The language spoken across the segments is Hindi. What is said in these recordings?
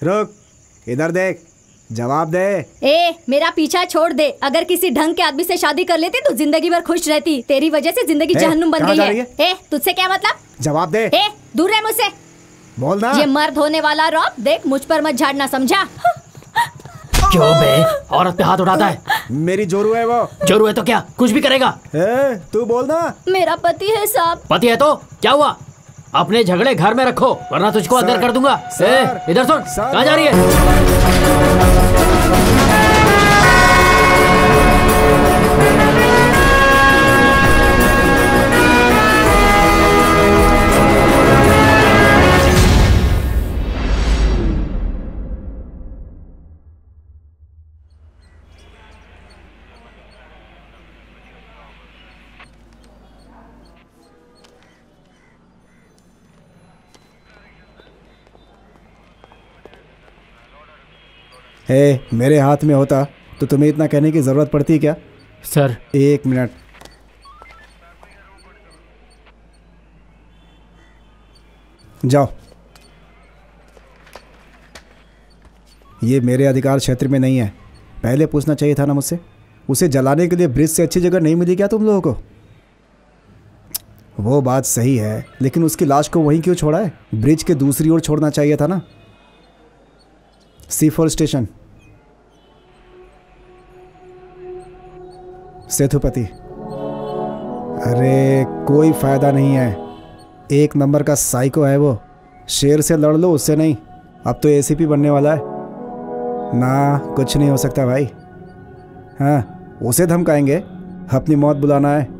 रुक, इधर देख, जवाब दे। ए, मेरा पीछा छोड़ दे। अगर किसी ढंग के आदमी से शादी कर लेती तो जिंदगी भर खुश रहती। तेरी वजह से जिंदगी जहन्नुम बन गई है। ए, तुझसे क्या मतलब? जवाब दे। ए, दूर रह मुझसे। बोल ना। ये मर्द होने वाला रौब देख, मुझ पर मत झाड़ना, समझा? क्यों बे, औरत पे हाथ उठाता है? मेरी जोरू है वो। जोरू है तो क्या, कुछ भी करेगा? तू बोल ना। मेरा पति है साहब। पति है तो क्या हुआ? अपने झगड़े घर में रखो वरना तुझको अंदर कर दूंगा। इधर सुन, कहाँ जा रही है? मेरे हाथ में होता तो तुम्हें इतना कहने की जरूरत पड़ती क्या? Sir 1 minute. जाओ। ये मेरे अधिकार क्षेत्र में नहीं है। पहले पूछना चाहिए था ना मुझसे। उसे जलाने के लिए ब्रिज से अच्छी जगह नहीं मिली क्या तुम लोगों को? वो बात सही है, लेकिन उसकी लाश को वहीं क्यों छोड़ा है? ब्रिज के दूसरी ओर छोड़ना चाहिए था ना। C4 station. सेतुपति। अरे कोई फायदा नहीं है, 1 नंबर का साइको है वो। शेर से लड़ लो, उससे नहीं। अब तो ACP बनने वाला है ना। कुछ नहीं हो सकता भाई। हाँ, उसे धमकाएंगे, अपनी मौत बुलाना है।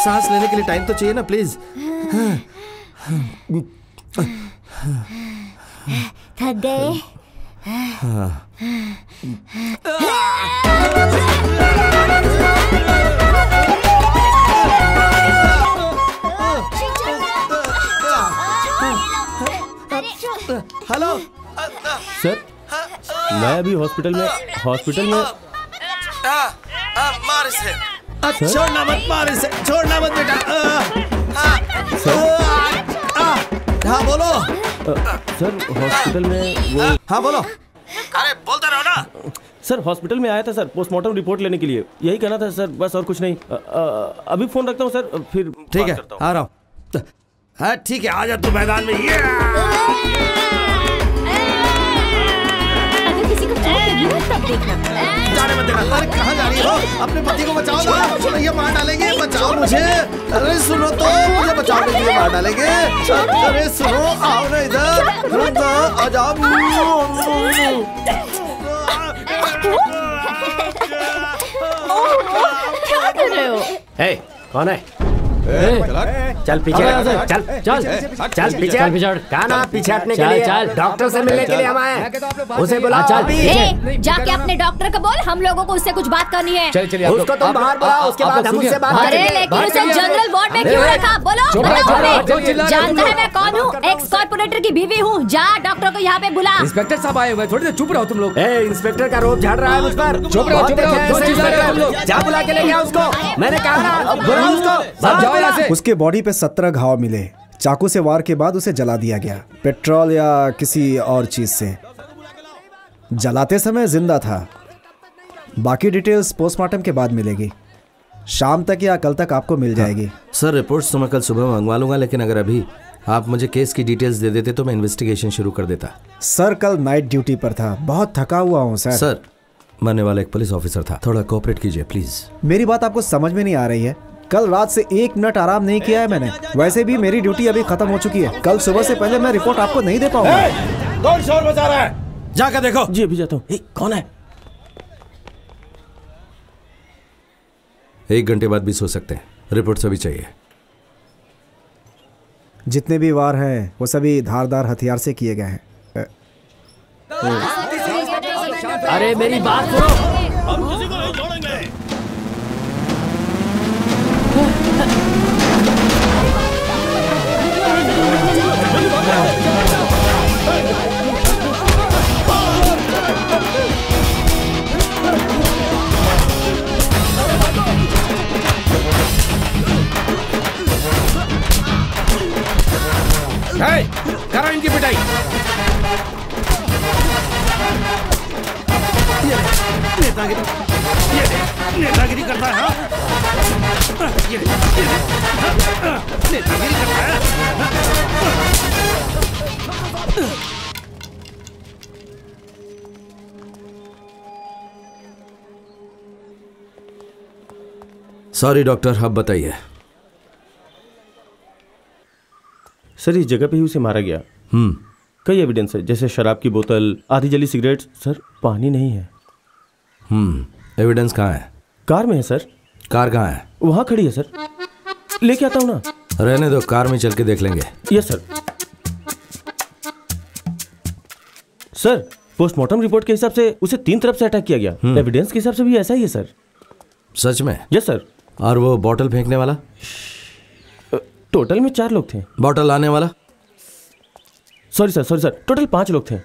सांस लेने के लिए टाइम तो चाहिए ना, प्लीज। थक गए? हेलो सर, मैं अभी हॉस्पिटल में मार इसे। छोड़ना मत, मार इसे, छोड़ना मत बेटा। हाँ बोलो। सर हॉस्पिटल में वो। हाँ बोलो। अरे बोलता रहो ना। सर हॉस्पिटल में आया था सर, पोस्टमार्टम रिपोर्ट लेने के लिए। यही कहना था सर, बस और कुछ नहीं। अभी फोन रखता हूँ सर, फिर ठीक है, आ रहा हूँ। हाँ ठीक है, आ जा तू मैदान में। अगर किसी को चोट लगी हो तब देखना। जाने मत देना। अरे कहाँ जा रही हो? अपने पति को बचाओ ना, ये मार डालेंगे। बचाओ मुझे। अरे सुनो तो, मुझे बचाओ, मुझे मार डालेंगे। अरे सुनो, आओ ना इधर, आ जाओ। क्या कर रहे हो? कौन है? चल पीछे, चल चल चल पीछे, काना पीछे हटने के लिए। चल डॉक्टर से मिलने के लिए हम आए, उसे बुला। चल जाके अपने डॉक्टर को बोल, हम लोगों को उससे कुछ बात करनी है। उसको तुम बाहर बुलाओ, उसके बाद हम उससे बात करेंगे। अरे लेकिन उसे जनरल वार्ड में क्यों रखा? बोलो। जानता है मैं कौन हूँ? एक्स कॉर्पोरेटर की बीवी हूँ। जा डॉक्टर को यहाँ पे बुला। इंस्पेक्टर साहब आए हुए, थोड़ी देर चुप रहो तुम लोग। इंस्पेक्टर का रोब झाड़ रहा है मुझ पर। चुप रहो, चुप रहो। जा बुला के ले गया उसको। मैंने कहा बुला उसको। उसके बॉडी पे 17 घाव मिले। चाकू से वार के बाद उसे जला दिया गया, पेट्रोल या किसी और चीज से। जलाते समय जिंदा था। बाकी डिटेल्स पोस्टमार्टम के बाद मिलेगी। शाम तक या कल तक आपको मिल जाएगी। सर रिपोर्ट्स तो मैं कल सुबह मंगवा लूंगा, लेकिन अगर अभी आप मुझे केस की डिटेल्स दे देते तो मैं इन्वेस्टिगेशन शुरू कर देता। सर कल नाइट ड्यूटी पर था, बहुत थका हुआ हूँ सर। सर मरने वाला एक पुलिस ऑफिसर था, थोड़ा कोऑपरेट कीजिए प्लीज। मेरी बात आपको समझ में नहीं आ रही है? कल रात से 1 मिनट आराम नहीं किया है मैंने। वैसे भी मेरी ड्यूटी अभी खत्म हो चुकी है। कल सुबह से पहले मैं रिपोर्ट आपको नहीं दे पाऊंगा। कौन शोर मचा रहा है? जाकर देखो। जी अभी जाता हूँ। कौन है? 1 घंटे बाद भी सो सकते हैं। रिपोर्ट अभी चाहिए। जितने भी वार हैं वो सभी धारदार हथियार से किए गए हैं। अरे मेरी बात सुनो। हम किसी को नहीं छोड़ेंगे। करो इनकी पिटाई। नेतागिरी करता है। नेतागिरी करता है। सॉरी डॉक्टर, अब बताइए। सर इस जगह पे ही उसे मारा गया। कई एविडेंस है, जैसे शराब की बोतल, आधी जली सिगरेट। सर पानी नहीं है। एविडेंस कहाँ है? कार में है सर। कार कहाँ है? वहां खड़ी है सर, लेके आता हूँ ना। रहने दो, कार में चल के देख लेंगे। Yes sir. Sir postmortem report के हिसाब से उसे 3 तरफ से अटैक किया गया। एविडेंस के हिसाब से भी ऐसा ही है सर। सच में? Yes sir. और वो बॉटल फेंकने वाला? टोटल में 4 लोग थे। बॉटल लाने वाला? सॉरी सर, टोटल 5 लोग थे।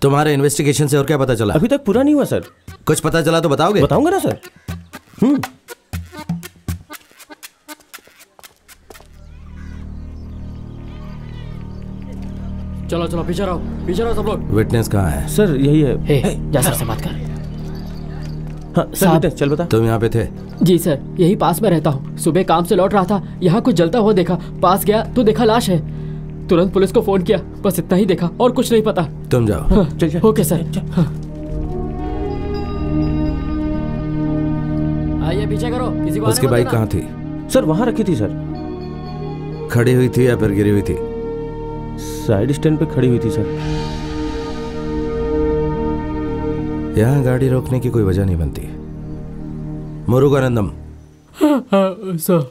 तुम्हारे इन्वेस्टिगेशन से और क्या पता चला? अभी तक पूरा नहीं हुआ सर। कुछ पता चला तो बताओगे? बताऊंगा ना सर। चलो चलो पीछे रहो सब लोग। विटनेस कहाँ है? सर यही है। जा सर से बात कर। हाँ सर, विटनेस चल बता। तुम यहाँ पे थे? जी सर, यही पास में रहता हूँ। सुबह काम से लौट रहा था, यहाँ कुछ जलता हुआ देखा, पास गया तो देखा लाश है। तुरंत पुलिस को फोन किया, बस इतना ही देखा और कुछ नहीं पता। तुम जाओ। हाँ, चल। Okay sir. आइए पीछे करो। किसी को उसकी बाइक कहाँ थी? सर वहां रखी थी सर। खड़ी हुई थी या फिर गिरी हुई थी? साइड स्टैंड पे खड़ी हुई थी सर। यहाँ गाड़ी रोकने की कोई वजह नहीं बनती। मुरुगानंदम, सर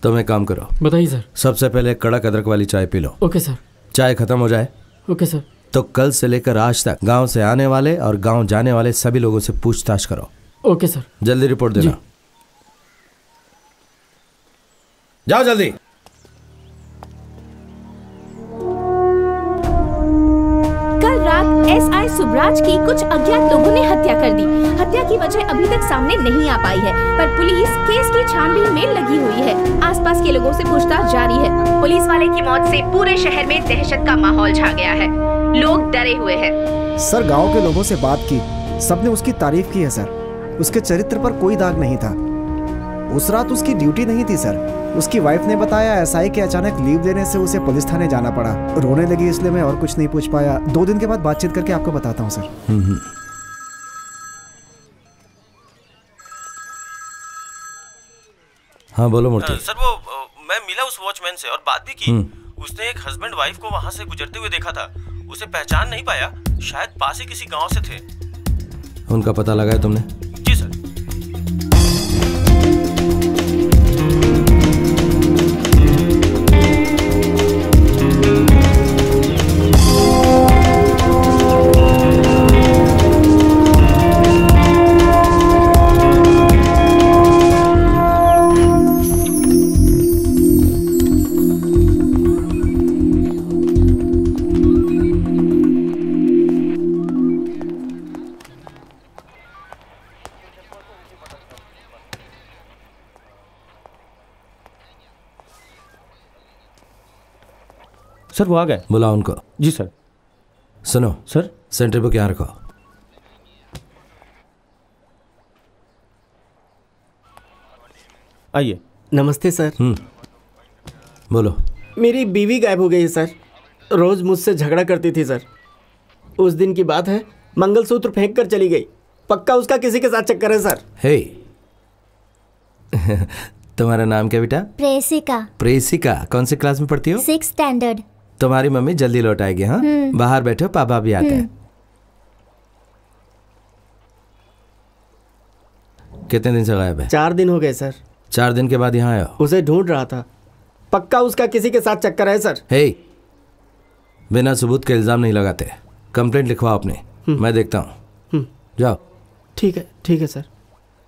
तुम एक काम करो। बताइए सर। सबसे पहले कड़क अदरक वाली चाय पी लो। Okay sir. चाय खत्म हो जाए ओके सर। तो कल से लेकर आज तक गांव से आने वाले और गांव जाने वाले सभी लोगों से पूछताछ करो। Okay sir. जल्दी रिपोर्ट देना। जाओ जल्दी। कल रात एसआई सुब्राज की कुछ अज्ञात लोगों ने हत्या कर दी। हत्या की वजह अभी तक सामने नहीं आ पाई है, पर पुलिस केस की छानबीन में लगी हुई है। आसपास के लोगों से पूछताछ जारी है। पुलिस वाले की मौत से पूरे शहर में दहशत का माहौल छा गया है। लोग डरे हुए हैं। सर गांव के लोगों से बात की, सबने उसकी तारीफ की है सर। उसके चरित्र पर कोई दाग नहीं था। उस रात उसकी ड्यूटी नहीं थी सर। उसकी वाइफ ने बताया एसआई के अचानक लीव देने से उसे पुलिस थाने जाना पड़ा। रोने लगी, इसलिए मैं और कुछ नहीं पूछ पाया। 2 दिन के बाद बातचीत करके आपको बताता हूँ सर। हाँ बोलो मूर्ति। सर वो मैं मिला उस वॉचमैन से और बात भी की। उसने एक हस्बैंड वाइफ को वहां से गुजरते हुए देखा था। उसे पहचान नहीं पाया, शायद पास ही किसी गांव से थे। उनका पता लगाया तुमने? जी सर। सर वो आ गए। बुलाओ उनको। जी सर। सुनो सर। सेंटर पे क्या रखो? आइए। नमस्ते सर। बोलो। मेरी बीवी गायब हो गई है सर। रोज मुझसे झगड़ा करती थी सर। उस दिन की बात है, मंगलसूत्र फेंक कर चली गई। पक्का उसका किसी के साथ चक्कर है सर। हे तुम्हारा नाम क्या बेटा? प्रेसिका। प्रेसिका। कौन सी क्लास में पढ़ती हो? 6th standard. तुम्हारी मम्मी जल्दी लौट आएगी। हाँ बाहर बैठो, पापा भी आते हैं। कितने दिन से गायब है? 4 दिन हो गए सर। 4 दिन के बाद यहाँ आयो? उसे ढूंढ रहा था, पक्का उसका किसी के साथ चक्कर है सर। हे, बिना सबूत के इल्जाम नहीं लगाते। कंप्लेंट लिखवाओ अपने, मैं देखता हूँ। जाओ। ठीक है सर।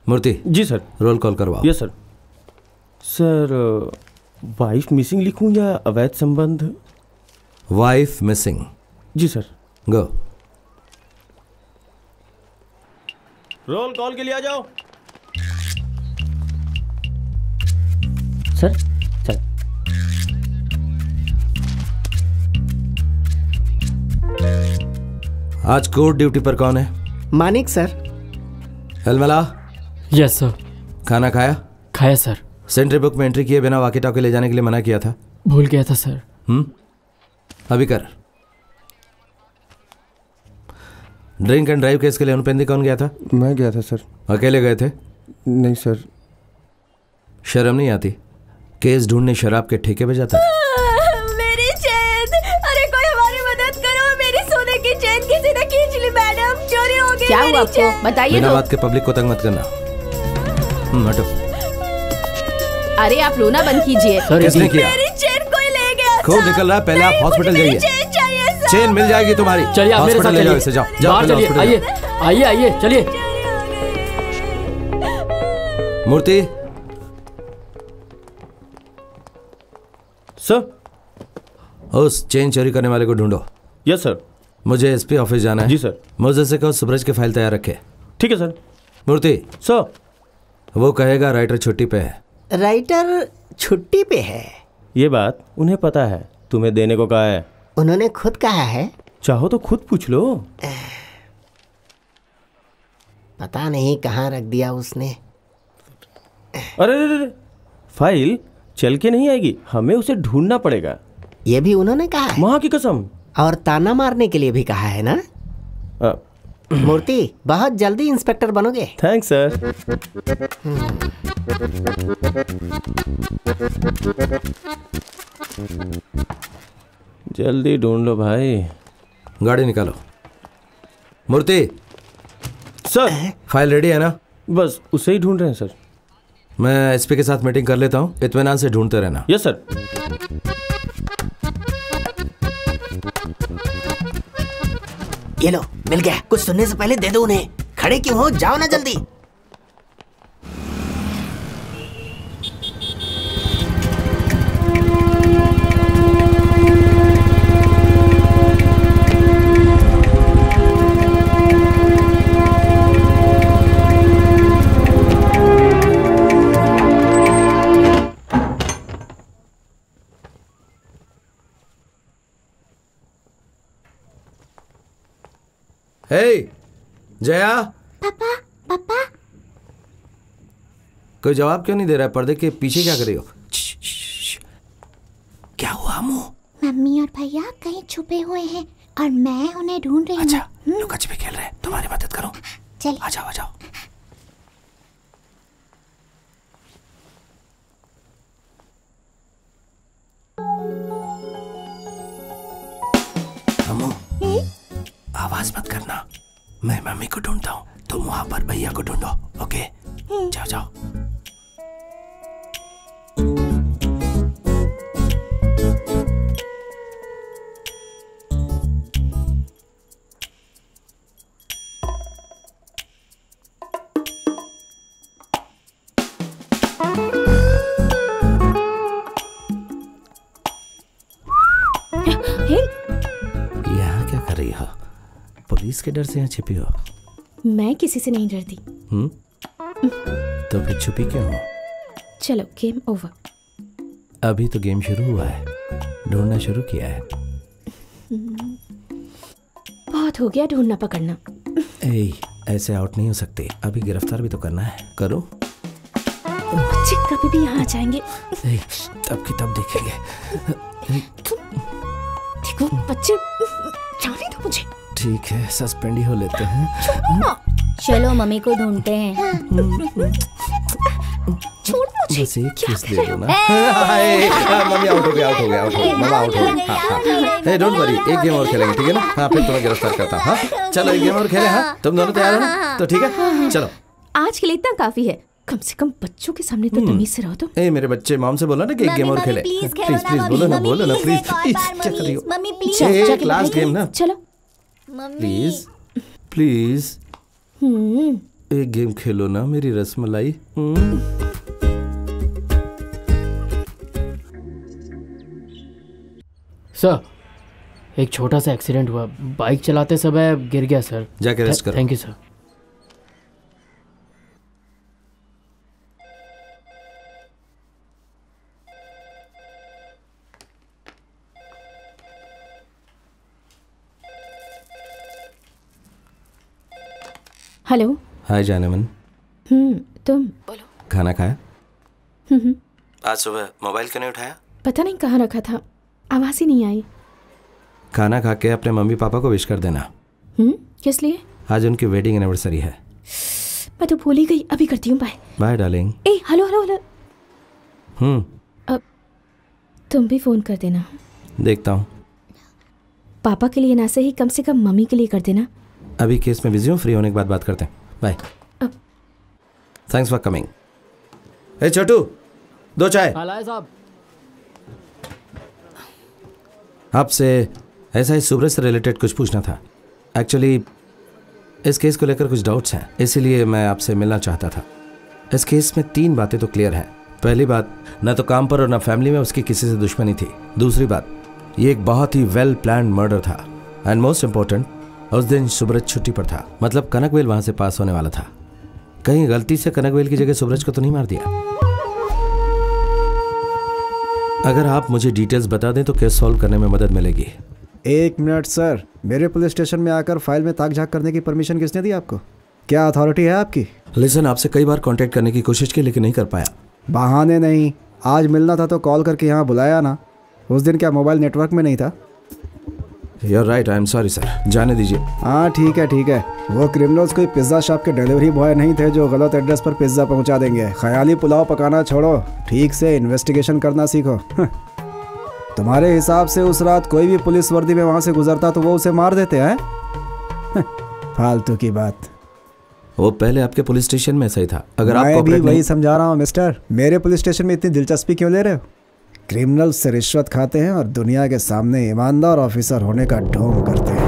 मूर्ति। जी सर। रोल कॉल करवाओ। Yes sir. Sir wife missing लिखूं या अवैध संबंध? Wife missing. जी सर। गो। रोल कॉल के लिए आ जाओ। Sir sir. आज कोर्ट ड्यूटी पर कौन है? मानिक सर। अलमला। Yes sir. खाना खाया? खाया सर। सेंट्री बुक में एंट्री किए बिना वाकी टॉकी ले जाने के लिए मना किया था। भूल गया था सर। अभी कर। ड्रिंक एंड ड्राइव केस के लिए अनुपेंदी कौन गया था? मैं गया था सर। अकेले गए थे? नहीं सर। शर्म नहीं आती? केस ढूंढने शराब के ठेके पे जाता है। मेरी चेन, अरे कोई हमारी मदद करो, मेरी सोने की चेन किसी ने खींच ली मैडम, चोरी हो गई। क्या हुआ आपको बताइए बिना तो। बात के पब्लिक को तंग मत करना। हटो। अरे आप रोना बंद कीजिए। किसने किया? मेरी चेन कोई ले गया। खून निकल रहा है, पहले आप हॉस्पिटल जाइए। चेन चाहिए सर। चेन मिल जाएगी तुम्हारी। चलिए आप मेरे साथ ले जाओ चलिए। इसे, जाओ बाहर पहले चलिए। हॉस्पिटल आइए आइए चलिए। मूर्ति। सर। उस चेन चोरी करने वाले को ढूंढो। Yes sir. मुझे एसपी ऑफिस जाना है। जी सर। मुझे से कहो सूरज की फाइल तैयार रखे। ठीक है सर। मूर्ति। सर। वो कहेगा राइटर छुट्टी पे है। राइटर छुट्टी पे है? ये बात उन्हें पता है, तुम्हें देने को कहा है। उन्होंने खुद कहा है? चाहो तो खुद पूछ लो। पता नहीं कहाँ रख दिया उसने। अरे फाइल चल के नहीं आएगी, हमें उसे ढूंढना पड़ेगा। ये भी उन्होंने कहा है? माँ की कसम। और ताना मारने के लिए भी कहा है ना? मूर्ति, बहुत जल्दी इंस्पेक्टर बनोगे। Thanks sir. जल्दी ढूंढ लो भाई। गाड़ी निकालो। मूर्ति। सर। फाइल रेडी है ना? बस उसे ही ढूंढ रहे हैं सर। मैं एसपी के साथ मीटिंग कर लेता हूँ, इत्मीनान से ढूंढते रहना। Yes sir. ये लो, मिल गया। कुछ सुनने से पहले दे दो उन्हें। खड़े क्यों हो, जाओ ना जल्दी। हे जया। पापा पापा। कोई जवाब क्यों नहीं दे रहा है? पर्दे के पीछे क्या कर रही हो? क्या हुआ मुंह? मम्मी और भैया कहीं छुपे हुए हैं और मैं उन्हें ढूंढ रही हूँ। अच्छा, लुका छिपी खेल रहे हैं, तुम्हारी मदद करो। चल आ जाओ आ जाओ। अम्मू, आवाज मत करना। मैं मम्मी को ढूंढता हूँ, तुम वहां पर भैया को ढूंढो। ओके, जाओ जाओ। यहाँ क्या कर रही हो? पुलिस के डर से यहाँ छिपी हो? मैं किसी से नहीं डरती। तो फिर छुपी क्यों हो? चलो गेम ओवर। अभी तो गेम शुरू हुआ है, ढूंढना शुरू किया है। बहुत हो गया ढूंढना पकड़ना। ऐसे आउट नहीं हो सकते, अभी गिरफ्तार भी तो करना है। करो। बच्चे कभी भी यहाँ आ जाएंगे। तब की तब देखेंगे। देखो बच्चे, जाने दो मुझे। ठीक है, सस्पेंड ही हो लेते हैं। चलो मम्मी को ढूंढते हैं। छोड़ मुझे। बस एक किस दे दो ना। मम्मी आउट हो गया, मामा आउट हो गया। डोंट वरी, एक गेम और खेलेंगे, ठीक है ना? हाँ, फिर तुम्हें गिरफ्तार करता हूँ। हाँ चलो, एक गेम और खेले। हाँ, तुम दोनों तैयार हो ना? तो ठीक है, चलो। आज के लिए इतना काफी है। कम से कम बच्चों के सामने तो तमीज से रहो तुम। ए मेरे बच्चे, मॉम से बोला ना कि एक गेम और खेले। प्लीज बोलो ना प्लीज। क्या कर रही हो? मम्मी प्लीज एक लास्ट गेम ना। चलो प्लीज प्लीज एक गेम खेलो ना मेरी रसमलाई। सर, एक छोटा सा एक्सीडेंट हुआ, बाइक चलाते समय गिर गया सर। जाके रेस्ट करो। Thank you sir. हेलो। हाय जानमन। तुम बोलो। खाना खाया? आज सुबह मोबाइल क्यों नहीं उठाया? पता नहीं कहाँ रखा था, आवाज ही नहीं आई। खाना खा के अपने मम्मी पापा को विश कर देना। किस लिए? आज उनकी वेडिंग एनिवर्सरी है। मैं तो भूल ही गई, अभी करती हूँ। Bye bye darling. ए हेलो हेलो हेलो। अब तुम भी फोन कर देना। देखता हूँ। पापा के लिए ना सही, कम से कम मम्मी के लिए कर देना। अभी केस में बिजी हूँ, फ्री होने के बाद बात करते हैं। बाय। Thanks for coming. ए छोटू, 2 चाय। साहब, आपसे ऐसा ही सुब्रत से रिलेटेड कुछ पूछना था। एक्चुअली इस केस को लेकर कुछ डाउट्स हैं, इसीलिए मैं आपसे मिलना चाहता था। इस केस में 3 बातें तो क्लियर हैं। पहली बात, ना तो काम पर और ना फैमिली में उसकी किसी से दुश्मनी थी। दूसरी बात, ये एक बहुत ही वेल प्लान्ड मर्डर था। एंड मोस्ट इंपॉर्टेंट, उस दिन सुब्रत छुट्टी पर था, मतलब कनकवेल वहां से पास होने वाला था। कहीं गलती से कनकवेल की जगह सुब्रत को तो नहीं मार दिया? अगर आप मुझे डिटेल्स बता दें तो केस सॉल्व करने में मदद मिलेगी। 1 मिनट सर, मेरे पुलिस स्टेशन में आकर फाइल में ताक झाक करने की परमिशन किसने दी आपको? क्या अथॉरिटी है आपकी? लिसन, आपसे कई बार कांटेक्ट करने की कोशिश की लेकिन नहीं कर पाया। बहाने नहीं, आज मिलना था तो कॉल करके यहाँ बुलाया ना। उस दिन क्या मोबाइल नेटवर्क में नहीं था? You're right, I am sorry sir, जाने दीजिए। हाँ ठीक है। वो क्रिमिनल्स कोई पिज्ज़ा शॉप के डिलीवरी बॉय नहीं थे जो गलत एड्रेस पर पिज्ज़ा पहुंचा देंगे। ख्याली पुलाव पकाना छोड़ो, ठीक से इन्वेस्टिगेशन करना सीखो। तुम्हारे हिसाब से उस रात कोई भी पुलिस वर्दी में वहां से गुजरता तो वो उसे मार देते हैं? फालतू की बात। वो पहले आपके पुलिस स्टेशन में सही था। अगर आप मैं भी वही समझा रहा हूँ मिस्टर, मेरे पुलिस स्टेशन में इतनी दिलचस्पी क्यों ले रहे हो? क्रिमिनल से रिश्वत खाते हैं और दुनिया के सामने ईमानदार ऑफिसर होने का ढोंग करते हैं।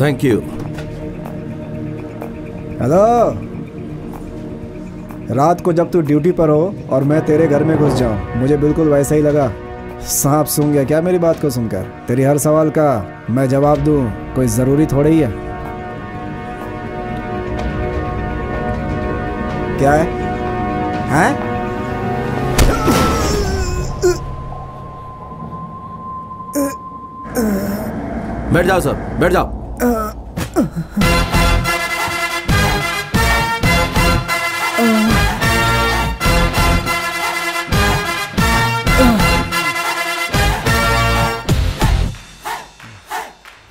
Thank you. हेलो, रात को जब तू ड्यूटी पर हो और मैं तेरे घर में घुस जाऊं, मुझे बिल्कुल वैसा ही लगा। सांप सूंघ गया क्या मेरी बात को सुनकर? तेरी हर सवाल का मैं जवाब दूं कोई जरूरी थोड़ी ही है। क्या है? हैं? बैठ जाओ सर, बैठ जाओ।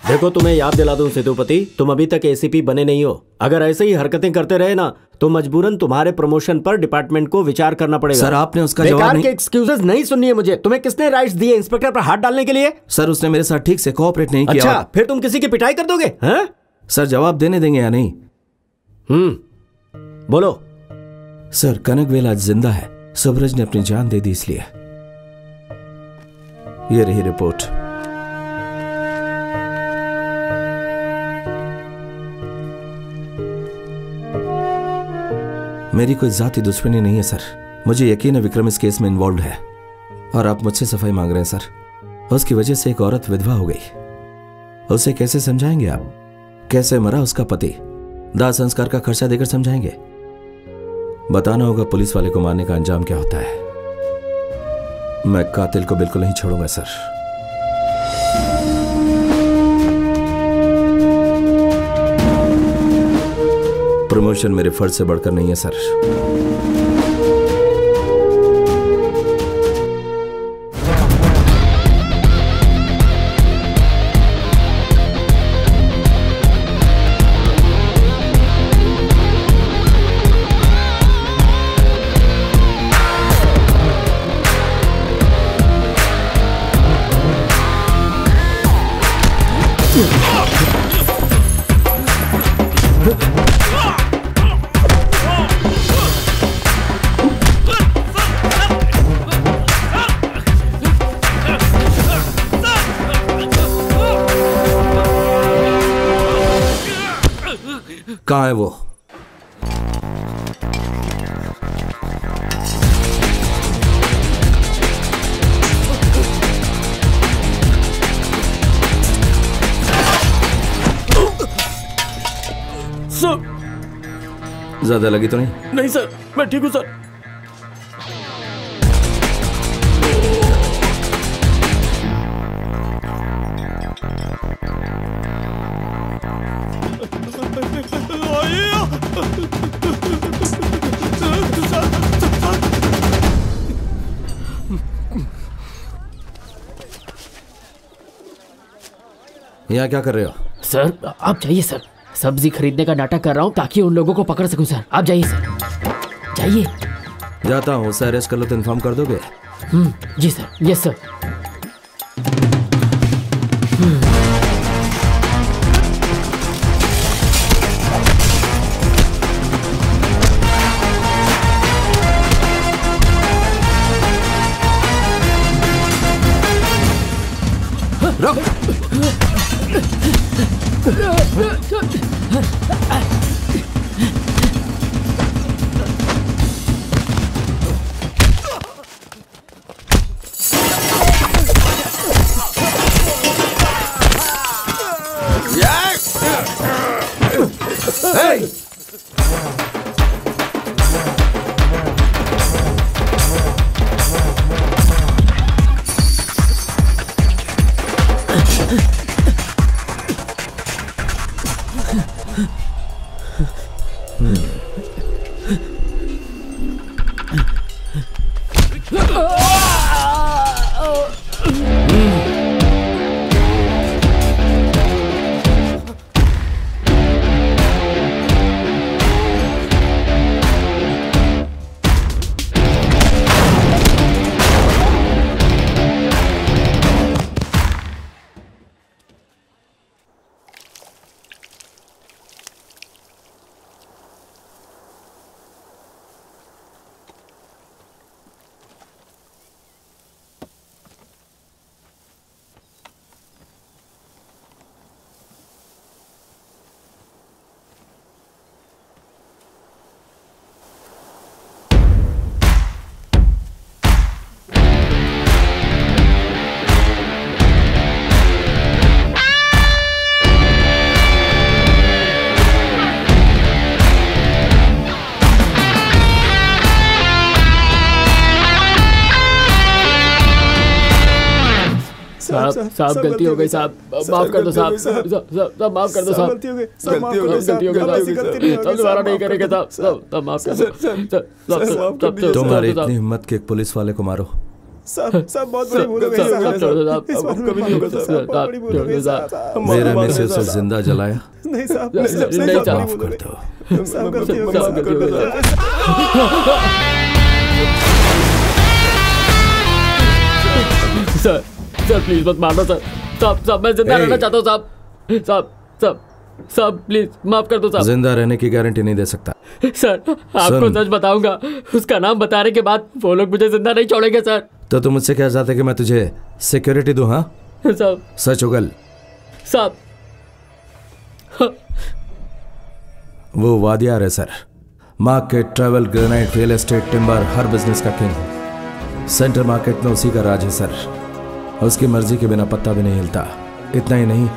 देखो, तुम्हें याद दिला दूं सेतुपति, तुम अभी तक एसीपी बने नहीं हो। अगर ऐसे ही हरकतें करते रहे ना तो मजबूरन तुम्हारे प्रमोशन पर डिपार्टमेंट को विचार करना पड़ेगा। सर, आपने उसका जवाब नहीं। के एक्सक्यूजेस नहीं सुननी है मुझे। तुम्हें किसने राइट्स दिए इंस्पेक्टर पर हाथ डालने के लिए? सर, उसने मेरे साथ ठीक से कोऑपरेट नहीं किया। अच्छा, फिर तुम किसी की पिटाई कर दोगे? हैं? सर, जवाब देने देंगे या नहीं? बोलो। सर, कनकवेल आज जिंदा है। सुब्रज ने अपनी जान दे दी इसलिए। ये रही रिपोर्ट। मेरी कोई जाती दुश्मनी नहीं है सर। मुझे यकीन है विक्रम इस केस में इन्वॉल्व है और आप मुझसे सफाई मांग रहे हैं सर। उसकी वजह से एक औरत विधवा हो गई। उसे कैसे समझाएंगे आप? कैसे मरा उसका पति? दाह संस्कार का खर्चा देकर समझाएंगे? बताना होगा पुलिस वाले को मारने का अंजाम क्या होता है। मैं कातिल को बिल्कुल नहीं छोड़ूंगा सर। प्रमोशन मेरे फर्ज से बढ़कर नहीं है सर। कहाँ है वो? सर ज्यादा लगी तो नहीं? नहीं सर, मैं ठीक हूँ सर। यहाँ क्या कर रहे हो? सर आप जाइए सर, सब्जी खरीदने का नाटक कर रहा हूँ ताकि उन लोगों को पकड़ सकूं सर। आप जाइए सर, जाइए। जाता हूँ, उसे अरेस्ट कर लो तो इन्फॉर्म कर दोगे? जी सर, यस सर। साहब गलती हो गई साहब, माफ कर दो साहब, साहब माफ कर दो साहब, गलती हो गई साहब, दोबारा नहीं करेंगे साहब, माफ कर दो। तुम्हारी इतनी हिम्मत के एक पुलिस वाले को मारो? साहब बहुत बड़ी भूल हो गई साहब, मेरे में से उसे जिंदा जलाया? नहीं साहब, माफ कर दो साहब, गलती हो गई। सर सर प्लीज मत मारना सर, साहब मैं जिंदा रहना चाहता हूँ साहब, साहब प्लीज माफ कर दो साहब। जिंदा रहने की गारंटी नहीं दे सकता सर, आपको सच बताऊंगा, उसका नाम बताने के बाद वो लोग मुझे जिंदा नहीं छोड़ेंगे सर। तो तुम मुझसे क्या चाहते कि मैं तुझे सिक्योरिटी दूं? हाँ साहब, सच उगल साहब। वो वादियार है sir, market, travel, granite, real estate, timber, हर बिजनेस का किंग। सेंटर मार्केट में उसी का राज है सर, उसकी मर्जी के बिना पत्ता भी नहीं हिलता। इतना ही नहीं,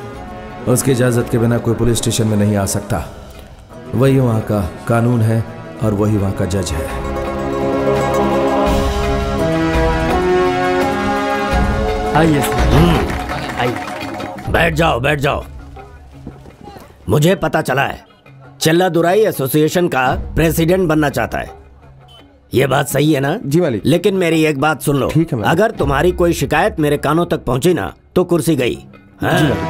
उसकी इजाजत के बिना कोई पुलिस स्टेशन में नहीं आ सकता। वही वहां का कानून है और वही वहां का जज है। आइए आइए, बैठ जाओ बैठ जाओ। मुझे पता चला है चल्लादुराई एसोसिएशन का प्रेसिडेंट बनना चाहता है, ये बात सही है ना? जी मालिक। लेकिन मेरी एक बात सुन लो, ठीक है मालिक। अगर तुम्हारी कोई शिकायत मेरे कानों तक पहुंची ना तो कुर्सी गई। हाँ? जी मालिक।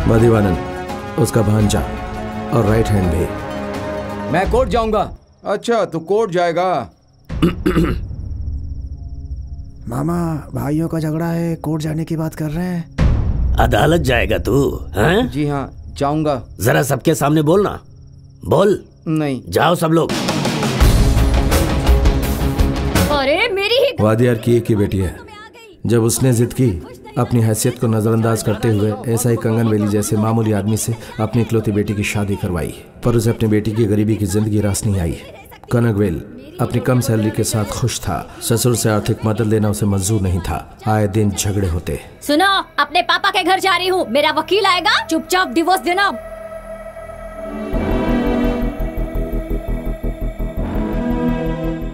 मधुवानंद उसका भांजा और राइट हैंड भी। मैं कोर्ट जाऊंगा। अच्छा तो कोर्ट जाएगा? मामा भाइयों का झगड़ा है, कोर्ट जाने की बात कर रहे हैं। अदालत जाएगा तू? हाँ? जी हाँ जाऊंगा। जरा सबके सामने बोलना। बोल। नहीं। जाओ सब लोग। अरे मेरी ही वादियार की एक ही बेटी है, जब उसने जिद की अपनी हैसियत को नजरअंदाज करते हुए एसआई कंगनवेली जैसे मामूली आदमी से अपनी इकलौती बेटी की शादी करवाई, पर उसे अपनी बेटी की गरीबी की जिंदगी रास नहीं आई। कनकवेल अपनी कम सैलरी के साथ खुश था। ससुर से आर्थिक मदद लेना उसे मंजूर नहीं था। आए दिन झगड़े होते। सुनो, अपने पापा के घर जा रही हूँ, मेरा वकील आएगा, चुपचाप डिवोर्स देना।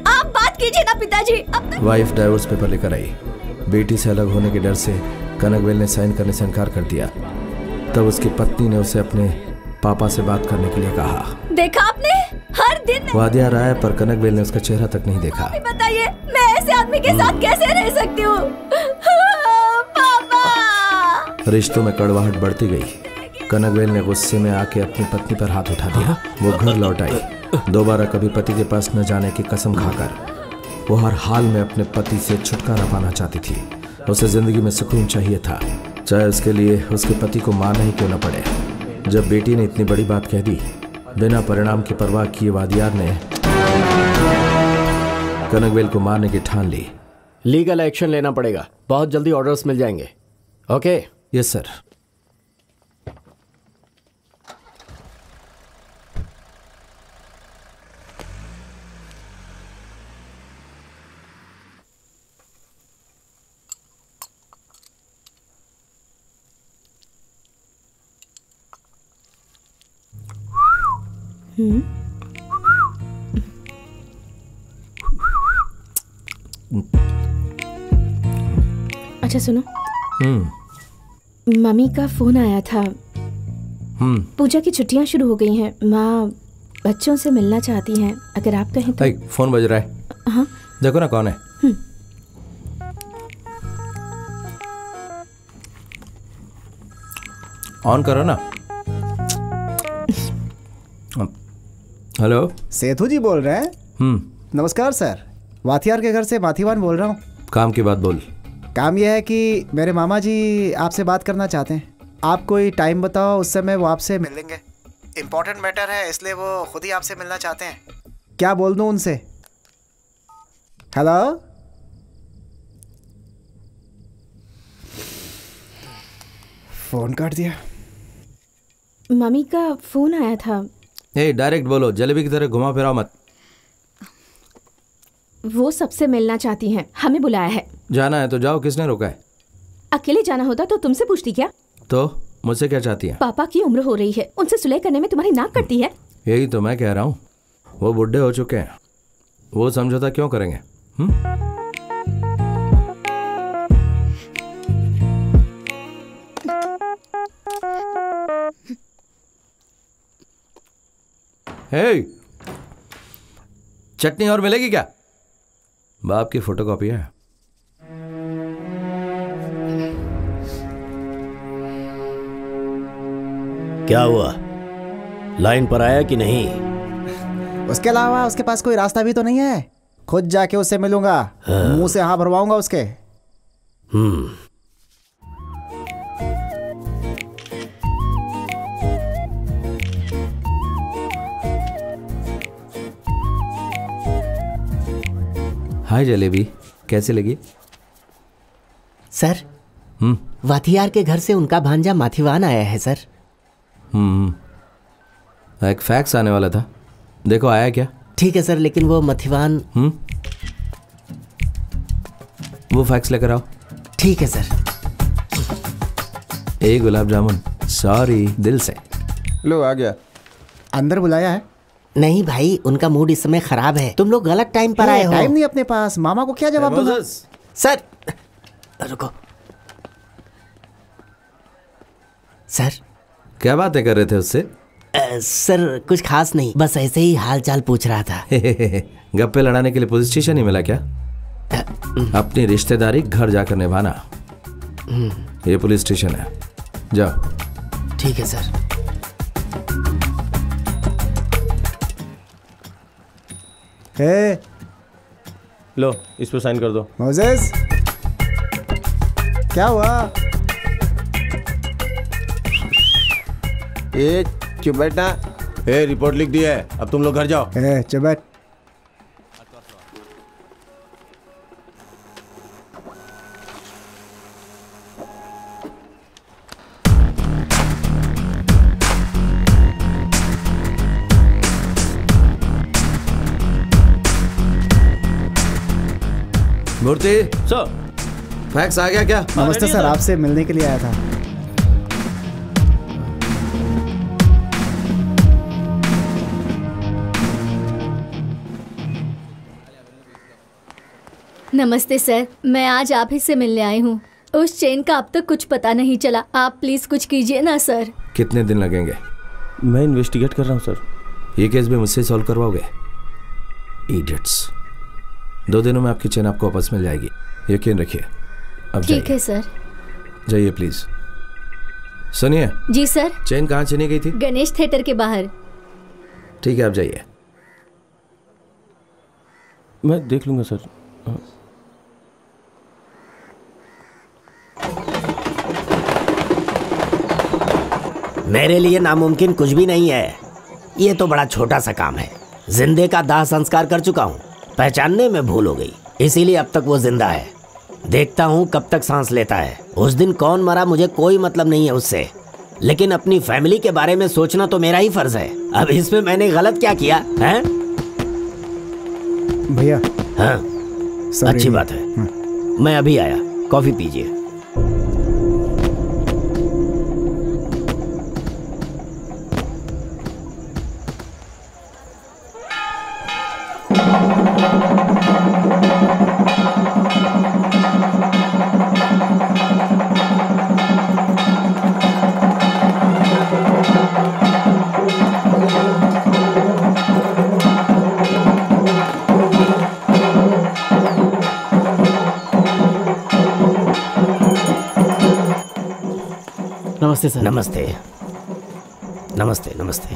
आप बात कीजिए ना पिताजी। वाइफ डाइवोर्स पेपर लेकर आई। बेटी से अलग होने के डर से कनकवेल ने साइन करने से इनकार कर दिया। तब उसकी पत्नी ने उसे अपने पापा से बात करने के लिए कहा। देखा आपने, हर दिन वादिया आया, पर कनकवेल ने उसका चेहरा तक नहीं देखा। बताइए, मैं ऐसे आदमी के साथ कैसे रह सकती हूँ? पापा! रिश्तों में कड़वाहट बढ़ती गई। कनकवेल ने गुस्से में आके अपनी पत्नी पर हाथ उठा दिया। वो घर लौट आई, दोबारा कभी पति के पास न जाने की कसम खाकर। वो हर हाल में अपने पति से छुटकारा पाना चाहती थी। उसे जिंदगी में सुकून चाहिए था, चाहे उसके लिए उसके पति को मारना ही क्यों न पड़े। जब बेटी ने इतनी बड़ी बात कह दी, बिना परिणाम की परवाह किए वादियार ने कनकवेल को मारने की ठान ली। लीगल एक्शन लेना पड़ेगा, बहुत जल्दी ऑर्डर्स मिल जाएंगे। ओके? Yes sir. अच्छा सुनो, मम्मी का फोन आया था। पूजा की छुट्टियां शुरू हो गई हैं। माँ बच्चों से मिलना चाहती हैं, अगर आप कहें तो। फोन बज रहा है। हाँ, देखो ना कौन है। ऑन करो ना। हेलो, सेठू जी बोल रहे हैं? नमस्कार सर, वाथियार के घर से माथीवान बोल रहा हूँ। काम की बात बोल। काम यह है कि मेरे मामा जी आपसे बात करना चाहते हैं। आप कोई टाइम बताओ, उस समय वो आपसे मिलेंगे। इम्पोर्टेंट मैटर है, इसलिए वो खुद ही आपसे मिलना चाहते हैं। क्या बोल दूँ उनसे? हेलो, फोन काट दिया। मम्मी का फोन आया था। डायरेक्ट बोलो, जलेबी की तरह घुमा फिराओ मत। वो सबसे मिलना चाहती हैं, हमें बुलाया है। जाना है तो जाओ, किसने रोका है? अकेले जाना होता तो तुमसे पूछती क्या? तो मुझसे क्या चाहती है? पापा की उम्र हो रही है, उनसे सुलह करने में तुम्हारी नाक कटती है। यही तो मैं कह रहा हूँ, वो बुढ़े हो चुके हैं, वो समझौता क्यों करेंगे? हे, चटनी और मिलेगी क्या? बाप की फोटोकॉपी है। क्या हुआ, लाइन पर आया कि नहीं? उसके अलावा उसके पास कोई रास्ता भी तो नहीं है। खुद जाके उससे मिलूंगा, मुंह से हाँ भरवाऊंगा उसके। हाय जलेबी, कैसी लगी? सर, वाथियार के घर से उनका भांजा माथीवान आया है सर। एक फैक्स आने वाला था, देखो आया क्या? ठीक है सर, लेकिन वो मथिवान। वो फैक्स लेकर आओ। ठीक है सर। एक गुलाब जामुन, सॉरी दिल से। लो आ गया। अंदर बुलाया है? नहीं भाई, उनका मूड इस समय खराब है, तुम लोग गलत टाइम पर आए हो। टाइम नहीं अपने पास, मामा को क्या जवाब दूंगा? सर रुको। सर क्या बातें कर रहे थे उससे? सर कुछ खास नहीं, बस ऐसे ही हाल चाल पूछ रहा था। गप्पे लड़ाने के लिए पुलिस स्टेशन ही मिला क्या? अपनी रिश्तेदारी घर जाकर निभाना, ये पुलिस स्टेशन है, जाओ। ठीक है सर। लो, इस पे साइन कर दो। मोजेस, क्या हुआ? चुप बैठना। रिपोर्ट लिख दी है, अब तुम लोग घर जाओ। चुप बैठ। मूर्ति सर, फैक्स आ गया क्या? नमस्ते सर, आपसे मिलने के लिए आया था। नमस्ते सर, मैं आज आप ही से मिलने आई हूँ। उस चेन का अब तक कुछ पता नहीं चला। आप प्लीज कुछ कीजिए ना सर। कितने दिन लगेंगे? मैं इन्वेस्टिगेट कर रहा हूँ सर। ये केस भी मुझसे सॉल्व करवाओगे? इडियट्स। 2 दिनों में आपकी चेन आपको वापस मिल जाएगी, यकीन रखिए। अब ठीक है सर। जाइए प्लीज। सुनिए। जी सर। चेन कहाँ चीनी गई थी? गणेश थिएटर के बाहर। ठीक है, आप जाइए। मैं देख लूंगा सर। मेरे लिए नामुमकिन कुछ भी नहीं है। ये तो बड़ा छोटा सा काम है। जिंदे का दाह संस्कार कर चुका हूँ, पहचानने में भूल हो गई, इसीलिए अब तक वो जिंदा है। देखता हूँ कब तक सांस लेता है। उस दिन कौन मरा मुझे कोई मतलब नहीं है उससे, लेकिन अपनी फैमिली के बारे में सोचना तो मेरा ही फर्ज है। अब इसमें मैंने गलत क्या किया है? भैया। हाँ, अच्छी बात है। मैं अभी आया, कॉफी पीजिए। नमस्ते सर। नमस्ते नमस्ते नमस्ते।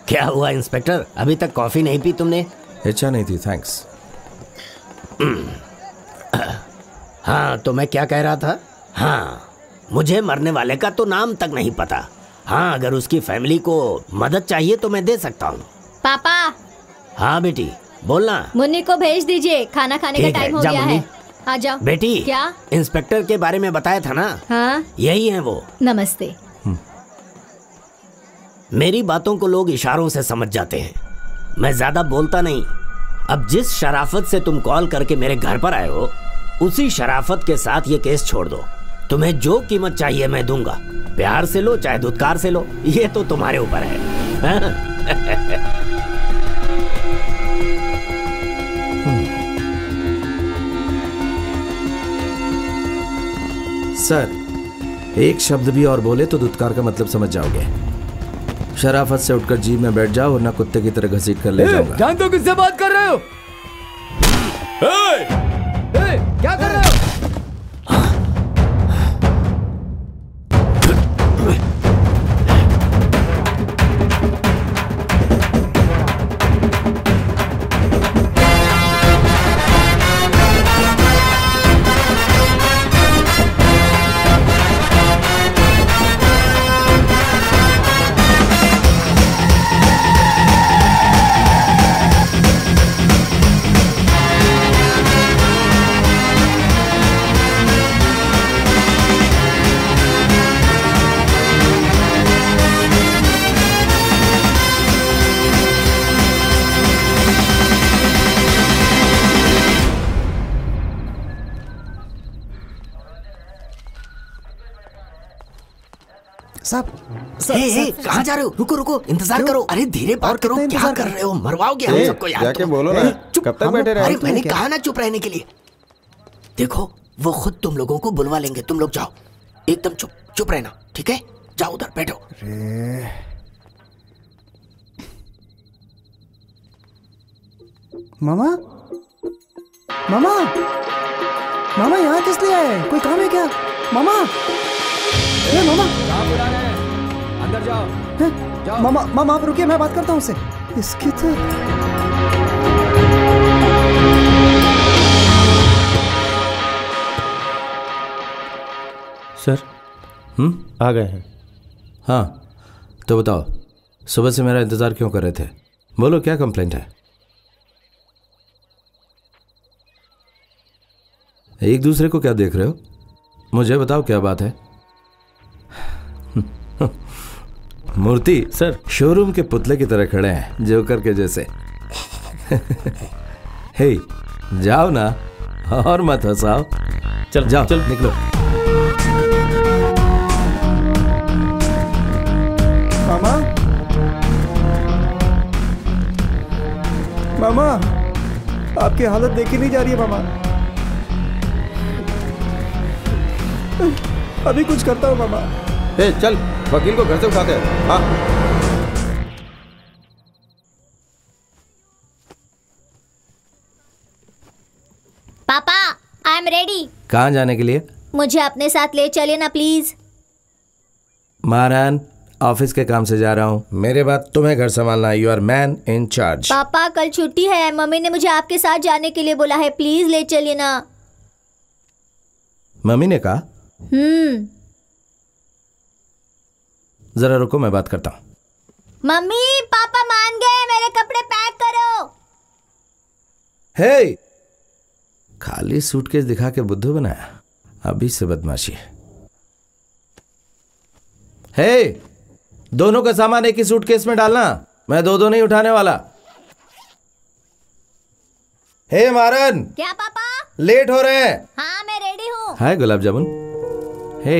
क्या हुआ इंस्पेक्टर, अभी तक कॉफी नहीं पी तुमने? इच्छा नहीं थी, थैंक्स। हाँ, तो मैं क्या कह रहा था? हाँ, मुझे मरने वाले का तो नाम तक नहीं पता। हाँ, अगर उसकी फैमिली को मदद चाहिए तो मैं दे सकता हूँ। पापा। हाँ बेटी, बोलना। मुन्नी को भेज दीजिए, खाना खाने का टाइम हो गया है। आ जाओ बेटी। क्या? इंस्पेक्टर के बारे में बताया था ना? हाँ, यही है वो। नमस्ते। मेरी बातों को लोग इशारों से समझ जाते हैं, मैं ज्यादा बोलता नहीं। अब जिस शराफत से तुम कॉल करके मेरे घर पर आए हो, उसी शराफत के साथ ये केस छोड़ दो। तुम्हें जो कीमत चाहिए मैं दूंगा, प्यार से लो चाहे धुतकार से लो, ये तो तुम्हारे ऊपर है। सर, एक शब्द भी और बोले तो धुतकार का मतलब समझ जाओगे। शराफत से उठकर जीप में बैठ जाओ, वरना कुत्ते की तरह घसीट कर ले जाऊंगा। जानते हो किससे बात कर रहे हो? क्या कर रहे हो? साहब, कहाँ जा रहे हो? रुको रुको, इंतजार करो। अरे धीरे बात करो, क्या कर रहे हो? मरवाओगे हम सबको यार। जाके बोलो ना, कब तक बैठे रहे? अरे मैंने कहा ना चुप रहने के लिए। देखो, वो खुद तुम लोगों को बुलवा लेंगे, तुम लोग जाओ। एकदम चुप चुप रहना, ठीक है? जाओ उधर बैठो। मामा, मामा, मामा यहाँ किस लिए आए? कोई काम है क्या? मामा, मामा, अंदर जाओ। मामा, मामा आप रुकिए, मैं बात करता हूँ उससे। इसकी तो सर, आ गए हैं। हाँ, तो बताओ, सुबह से मेरा इंतजार क्यों कर रहे थे? बोलो, क्या कंप्लेंट है? एक दूसरे को क्या देख रहे हो? मुझे बताओ क्या बात है? मूर्ति सर शोरूम के पुतले की तरह खड़े हैं, जोकर के जैसे। हे जाओ ना, और मत हंसाओ। चल जाओ, चल निकलो। मामा, मामा, आपकी हालत देखी नहीं जा रही है मामा। अभी कुछ करता हूँ मामा। ए, चल वकील को घर से उठाते हैं। हाँ पापा, आई एम रेडी। कहाँ जाने के लिए? मुझे अपने साथ ले चलिए ना प्लीज। महारान, ऑफिस के काम से जा रहा हूँ। मेरे बाद तुम्हें घर संभालना है। You are man in charge. पापा कल छुट्टी है, मम्मी ने मुझे आपके साथ जाने के लिए बोला है, प्लीज ले चलिए ना। मम्मी ने कहा? जरा रुको, मैं बात करता हूँ। मम्मी पापा मान गए, मेरे कपड़े पैक करो। हे, खाली सूटकेस दिखा के बुद्धू बनाया, अभी से बदमाशी है। हे, दोनों का सामान एक ही सूटकेस में डालना, मैं दो नहीं उठाने वाला। हे मारन। क्या पापा? लेट हो रहे हैं। हाँ मैं रेडी हूँ। हाय गुलाब जामुन। हे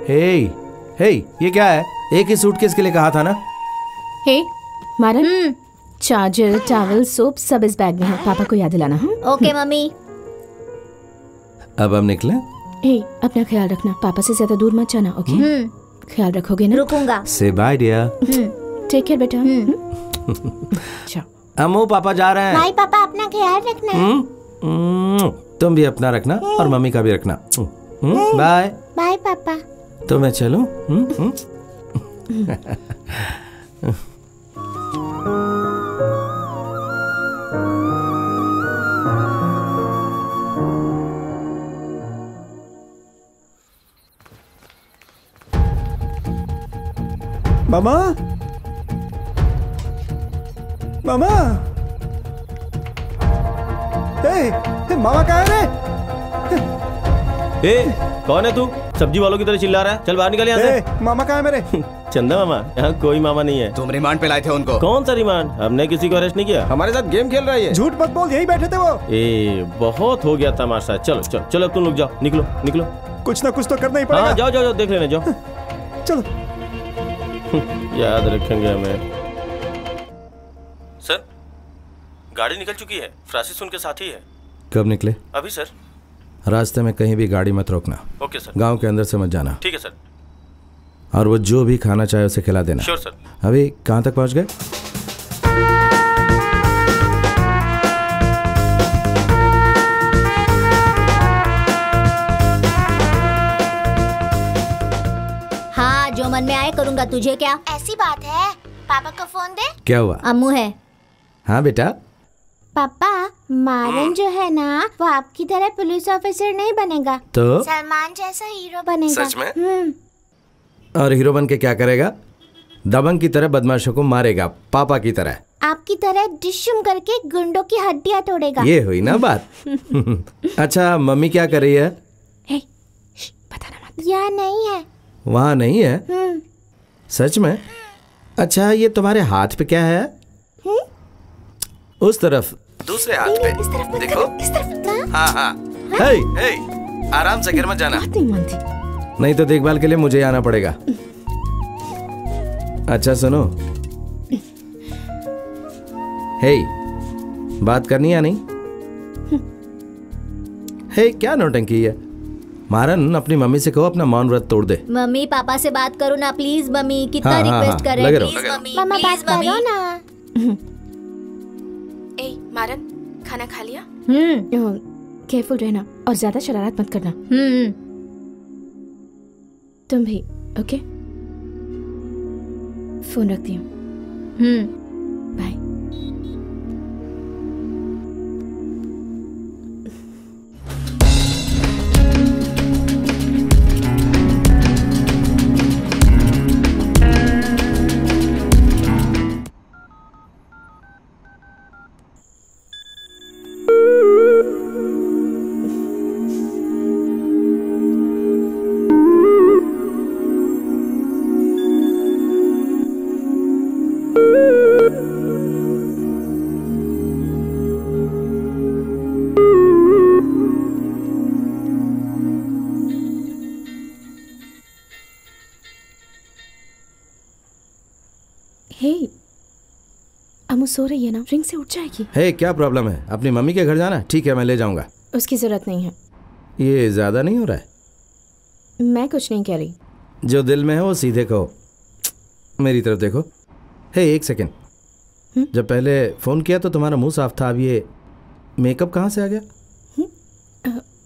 हे हे, ये क्या है? एक ही सूटकेस के लिए कहा था ना? हे मारन, चार्जर, टॉवल, सोप सब इस बैग में है, पापा को याद दिलाना। Okay mummy. अब हम निकले। हे, अपना ख्याल रखना, पापा से ज्यादा दूर मत जाना। ओके? ख्याल रखोगे ना? रुकूंगा। से बाय डियर। टेक केयर बेटा। अम्मू पापा जा रहे हैं। बाय पापा, अपना ख्याल रखना। तुम भी अपना रखना और मम्मी का भी रखना। बाय बाय पापा। तो मैं चलूं? मामा, मामा, मामा कहाँ है रे? कौन है तू? सब्जी वालों की तरह चिल्ला रहा है, चल बाहर निकल यहाँ से। मामा कहाँ है मेरे? चंदा मामा, यहाँ कोई मामा नहीं है। तुम रिमांड पे लाए थे उनको। कौन सा रिमांड? हमने किसी को अरेस्ट नहीं किया। हमारे साथ गेम खेल रही है। झूठ मत बोल, यही बैठे थे वो। बहुत हो गया तमाशा। चलो चलो चलो, तुम लोग जाओ, निकलो निकलो। कुछ ना कुछ तो करना ही पड़ेगा। हाँ जाओ जाओ जाओ, देख लेना, जाओ। चलो। याद रखेंगे हमें। सर, गाड़ी निकल चुकी है, फ्रांसिस उनके साथ ही है। कब निकले? अभी सर। रास्ते में कहीं भी गाड़ी मत रोकना। Okay sir. गांव के अंदर से मत जाना। ठीक है सर। और वो जो भी खाना चाहे उसे खिला देना। Sure sir. अभी कहाँ तक पहुँच गए? हाँ, जो मन में आए करूँगा, तुझे क्या? ऐसी बात है, पापा को फोन दे। क्या हुआ? अम्मू है। हाँ बेटा। पापा, मारन जो है ना, वो आपकी तरह पुलिस ऑफिसर नहीं बनेगा, तो सलमान जैसा हीरो बनेगा। सच में? और हीरो बन के क्या करेगा? दबंग की तरह बदमाशों को मारेगा, पापा की तरह। आपकी तरह डिशुम करके गुंडों की हड्डियां तोड़ेगा। ये हुई ना बात। अच्छा, मम्मी क्या कर रही है? बताना मत। यहाँ नहीं है। वहाँ नहीं है? सच में? अच्छा, ये तुम्हारे हाथ पे क्या है? उस तरफ, दूसरे हाथ पे। इस तरफ देखो। इस तरफ। हाँ हाँ। हे, हे, आराम से गिर मत जाना। नहीं तो देखभाल के लिए मुझे आना पड़ेगा। अच्छा सुनो, हे, बात करनी या नहीं? हे, क्या नौटंकी है? मारन, अपनी मम्मी से कहो अपना मौन व्रत तोड़ दे। मम्मी पापा से बात करो ना प्लीज। मम्मी कितना हाँ, रिक्वेस्ट हाँ, करे। लगे प्लीज रहो। मम्मी, मामा बात करो ना। ए मारन, खाना खा लिया? केयरफुल रहना और ज्यादा शरारत मत करना। तुम भी। ओके, फोन रखती हूँ। बाय। अमू सो रही है ना, रिंग से उठ जाएगी। हे, क्या प्रॉब्लम है? अपनी मम्मी के घर जाना है? ठीक है, मैं ले जाऊंगा। उसकी जरूरत नहीं है। ये ज्यादा नहीं हो रहा है? मैं कुछ नहीं कह रही। जो दिल में है वो सीधे कहो। मेरी तरफ देखो। हे, एक सेकेंड। जब पहले फोन किया तो तुम्हारा मुंह साफ था, अब ये मेकअप कहाँ से आ गया?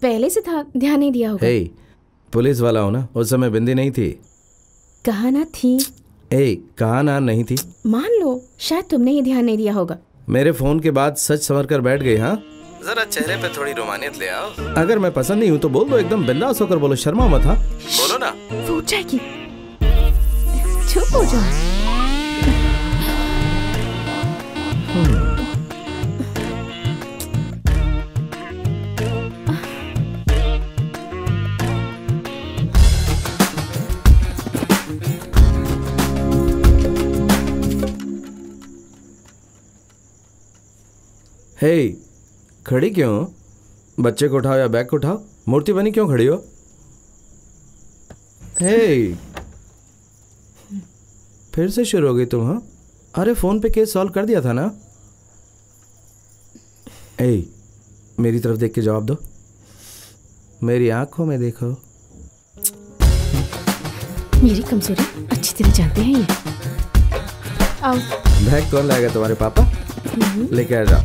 पहले से था, ध्यान नहीं दिया होगा। हे, पुलिस वाला हो ना, उस समय बिंदी नहीं थी। कहा ना थी। कहा ना नहीं थी। मान लो शायद तुमने ये ध्यान नहीं दिया होगा। मेरे फोन के बाद सच संवर कर बैठ गई। हाँ, जरा चेहरे पे थोड़ी रोमानियत ले आओ। अगर मैं पसंद नहीं हूँ तो बोल दो, एकदम बिंदास होकर बोलो, शर्मा मत। हाँ बोलो ना। वो उठ जाएगी, चुप हो जाओ। हे, खड़ी क्यों हो? बच्चे को उठाओ या बैग को उठाओ। मूर्ति बनी क्यों खड़ी हो? हे, फिर से शुरू हो गई तुम? हाँ, अरे फोन पे केस सॉल्व कर दिया था ना। मेरी तरफ देख के जवाब दो, मेरी आंखों में देखो। मेरी कमजोरी अच्छी तरह जानते हैं ये। आओ। बैग कौन लाएगा? तुम्हारे पापा? लेके आ जाओ।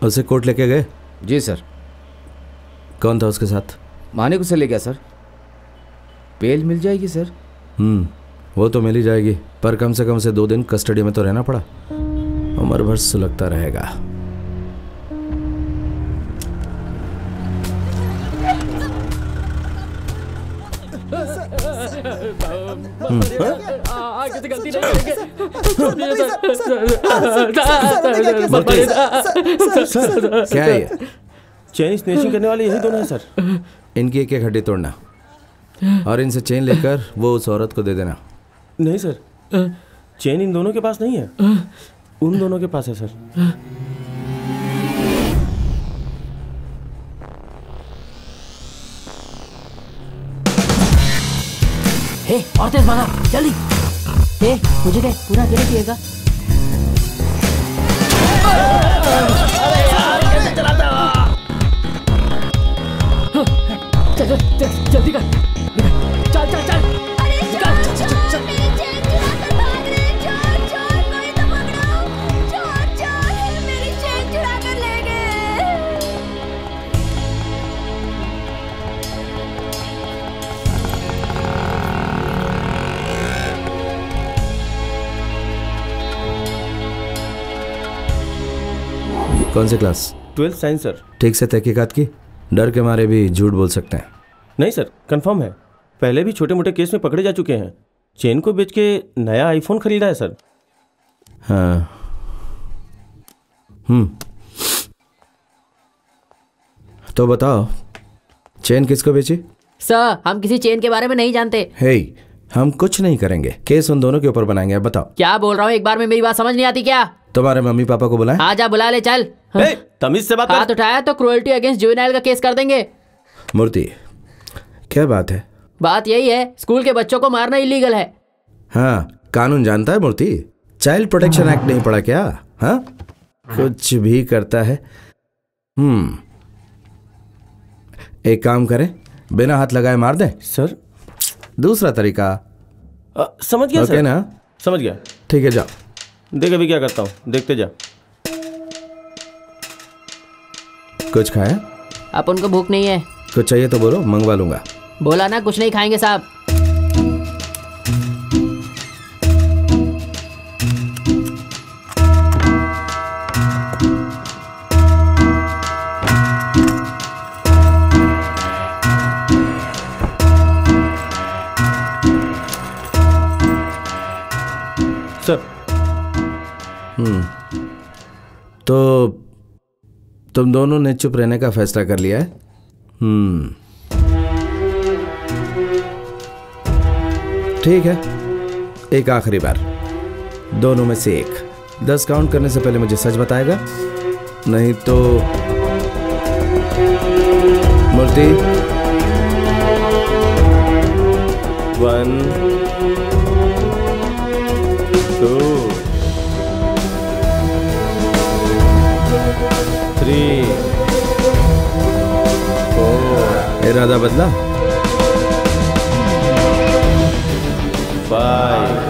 उसे कोर्ट लेके गए? जी सर। कौन था उसके साथ? मानिक उसे ले गया सर। बेल मिल जाएगी सर? वो तो मिल ही जाएगी, पर कम से कम उसे 2 दिन कस्टडी में तो रहना पड़ा। उम्र भर सुलगता रहेगा। आगे गलती नहीं करेंगे। क्या है ये? चेन स्नेचिंग करने वाले यही दोनों हैं सर। इनकी एक एक हड्डी तोड़ना और इनसे चेन लेकर वो उस औरत को दे देना। नहीं सर, चेन इन दोनों के पास नहीं है, उन दोनों के पास है सर। और तेज भागा, जल्दी। मुझे दे, पूरा अकेले पिएगा। अरे यार, कैसे चलाता हो? जल्दी कर, चल चल चल। कौन सी क्लास? 12th science sir. ठीक से तहकीकात की? डर के मारे भी झूठ बोल सकते हैं। नहीं सर, कंफर्म है। पहले भी छोटे मोटे केस में पकड़े जा चुके हैं। चेन को बेच के नया आईफोन खरीदा है सर। हाँ। तो बताओ, चेन किसको बेची? सर, हम किसी चेन के बारे में नहीं जानते। हे, हम कुछ नहीं करेंगे, केस उन दोनों के ऊपर बनाएंगे। अब बताओ। क्या बोल रहा हूँ, एक बार में मेरी बात समझ नहीं आती क्या? तुम्हारे मम्मी पापा को बुलाएं? आजा, बुला ले, चल। तमीज से बात कर। हाथ उठाया तो क्रूएल्टी अगेंस्ट जुवेनाइल का केस कर देंगे। मूर्ति, क्या बात है? बात यही है, स्कूल के बच्चों को मारना इलीगल है। हाँ, कानून जानता है मूर्ति? चाइल्ड प्रोटेक्शन एक्ट नहीं पढ़ा क्या? हाँ, कुछ भी करता है। एक काम करें, बिना हाथ लगाए मार दें? सर, दूसरा तरीका समझ गया सर। ना? समझ गया। ठीक है, जाओ। देख अभी क्या करता हूँ, देखते जा। कुछ खाया? आप उनको भूख नहीं है? कुछ चाहिए तो बोलो, मंगवा लूंगा। बोला ना, कुछ नहीं खाएंगे साहब। सर। तो तुम दोनों ने चुप रहने का फैसला कर लिया है? ठीक है, एक आखिरी बार, दोनों में से एक। 10 काउंट करने से पहले मुझे सच बताएगा, नहीं तो मूर्ति 1 2 3 4 इरादा बदला 5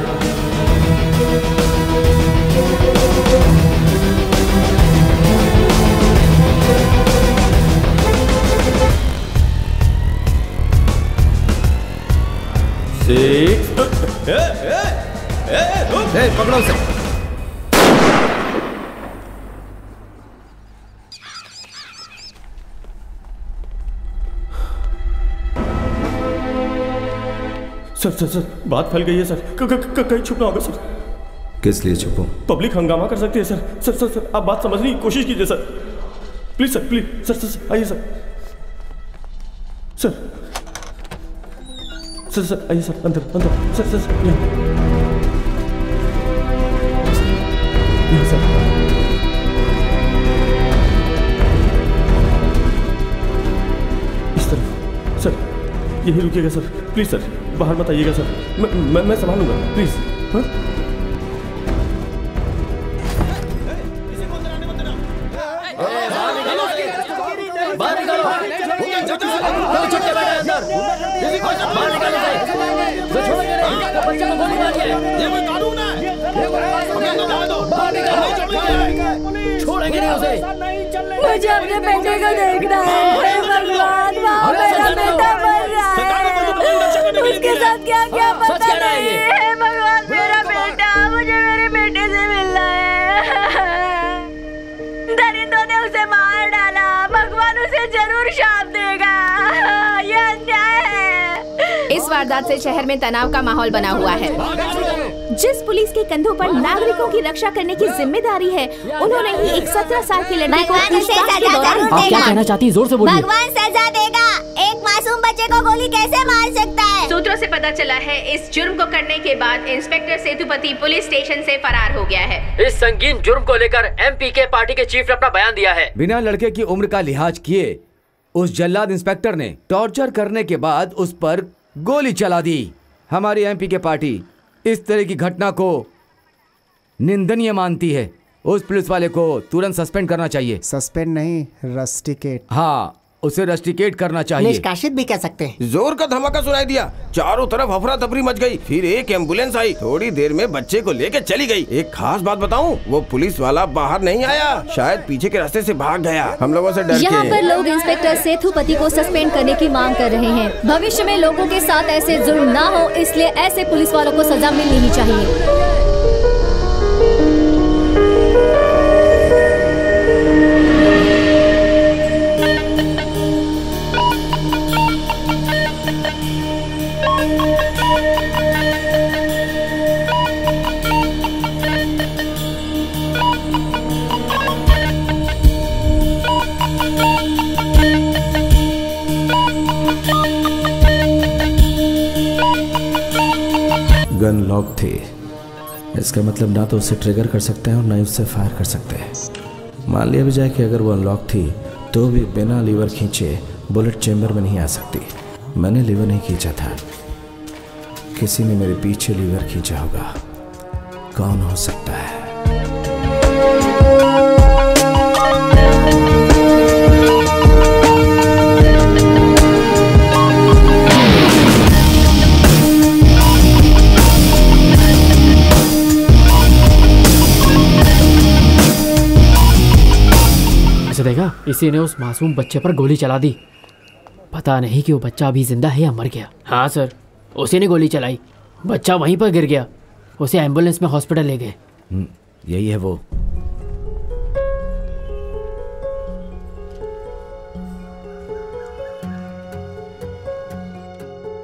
पकड़ो उसे। सर बात फैल गई है सर, कहीं छुपना होगा सर। किस लिए छुपो? पब्लिक हंगामा कर सकती है सर। सर आप बात समझने की कोशिश कीजिए sir, please sir, please sir आइए सर। सर आइए सर, अंदर सर यहाँ सर। इस तरफ सर, यही रुकिएगा सर, प्लीज सर, बाहर मत आइएगा सर, मैं संभालूंगा, प्लीज। हाँ छोड़ेंगे नहीं उसे। मुझे अपने बेटे को देखना है भगवान, वहाँ मेरा बेटा मर रहा है, उसके साथ क्या क्या पता नहीं है भगवान। मेरा बेटा, मुझे मेरे बेटे से मिलना है। दरिंदों ने उसे मार डाला, भगवान उसे जरूर शाप देगा, ये अन्याय है। इस वारदात से शहर में तनाव का माहौल बना हुआ है। जिस पुलिस के कंधों पर नागरिकों की रक्षा करने की जिम्मेदारी है, उन्होंने ही एक 17 साल की लड़की को पूछताछ के दौरान। आप क्या कहना चाहती हैं? जोर से बोलिए। भगवान सजा देगा, एक मासूम बच्चे को गोली कैसे मार सकता है? सूत्रों से पता चला है इस जुर्म को करने के बाद इंस्पेक्टर सेतुपति पुलिस स्टेशन से फरार हो गया है। इस संगीन जुर्म को लेकर एमपीके पार्टी के चीफ ने अपना बयान दिया है। बिना लड़के की उम्र का लिहाज किए उस जल्लाद इंस्पेक्टर ने टॉर्चर करने के बाद उस पर गोली चला दी। हमारी एमपीके पार्टी इस तरह की घटना को निंदनीय मानती है। उस पुलिस वाले को तुरंत सस्पेंड करना चाहिए। सस्पेंड नहीं, रस्टिकेट। हाँ, उसे रस्टिकेट करना चाहिए। निष्कासित भी कह सकते हैं। जोर का धमाका सुनाई दिया, चारों तरफ अफरा तफरी मच गई। फिर एक एम्बुलेंस आई, थोड़ी देर में बच्चे को लेके चली गई। एक खास बात बताऊं, वो पुलिस वाला बाहर नहीं आया, शायद पीछे के रास्ते से भाग गया। हम लोगों से डर के। यहाँ पर लोग इंस्पेक्टर सेतुपति को सस्पेंड करने की मांग कर रहे हैं। भविष्य में लोगों के साथ ऐसे जुर्म ना हो, इसलिए ऐसे पुलिस वालों को सजा मिलनी ही चाहिए। गन लॉक थी, इसका मतलब ना तो उसे ट्रिगर कर सकते हैं और ना ही उससे फायर कर सकते हैं। मान लिया भी जाए कि अगर वो अनलॉक थी तो भी बिना लीवर खींचे बुलेट चेंबर में नहीं आ सकती। मैंने लीवर नहीं खींचा था, किसी ने मेरे पीछे लीवर खींचा होगा। कौन हो सकता है? देखा, इसी ने उस मासूम बच्चे पर गोली चला दी। पता नहीं कि वो बच्चा अभी जिंदा है या मर गया। हाँ सर, उसी ने गोली चलाई, बच्चा वहीं पर गिर गया, उसे एम्बुलेंस में हॉस्पिटल ले गए। यही है वो।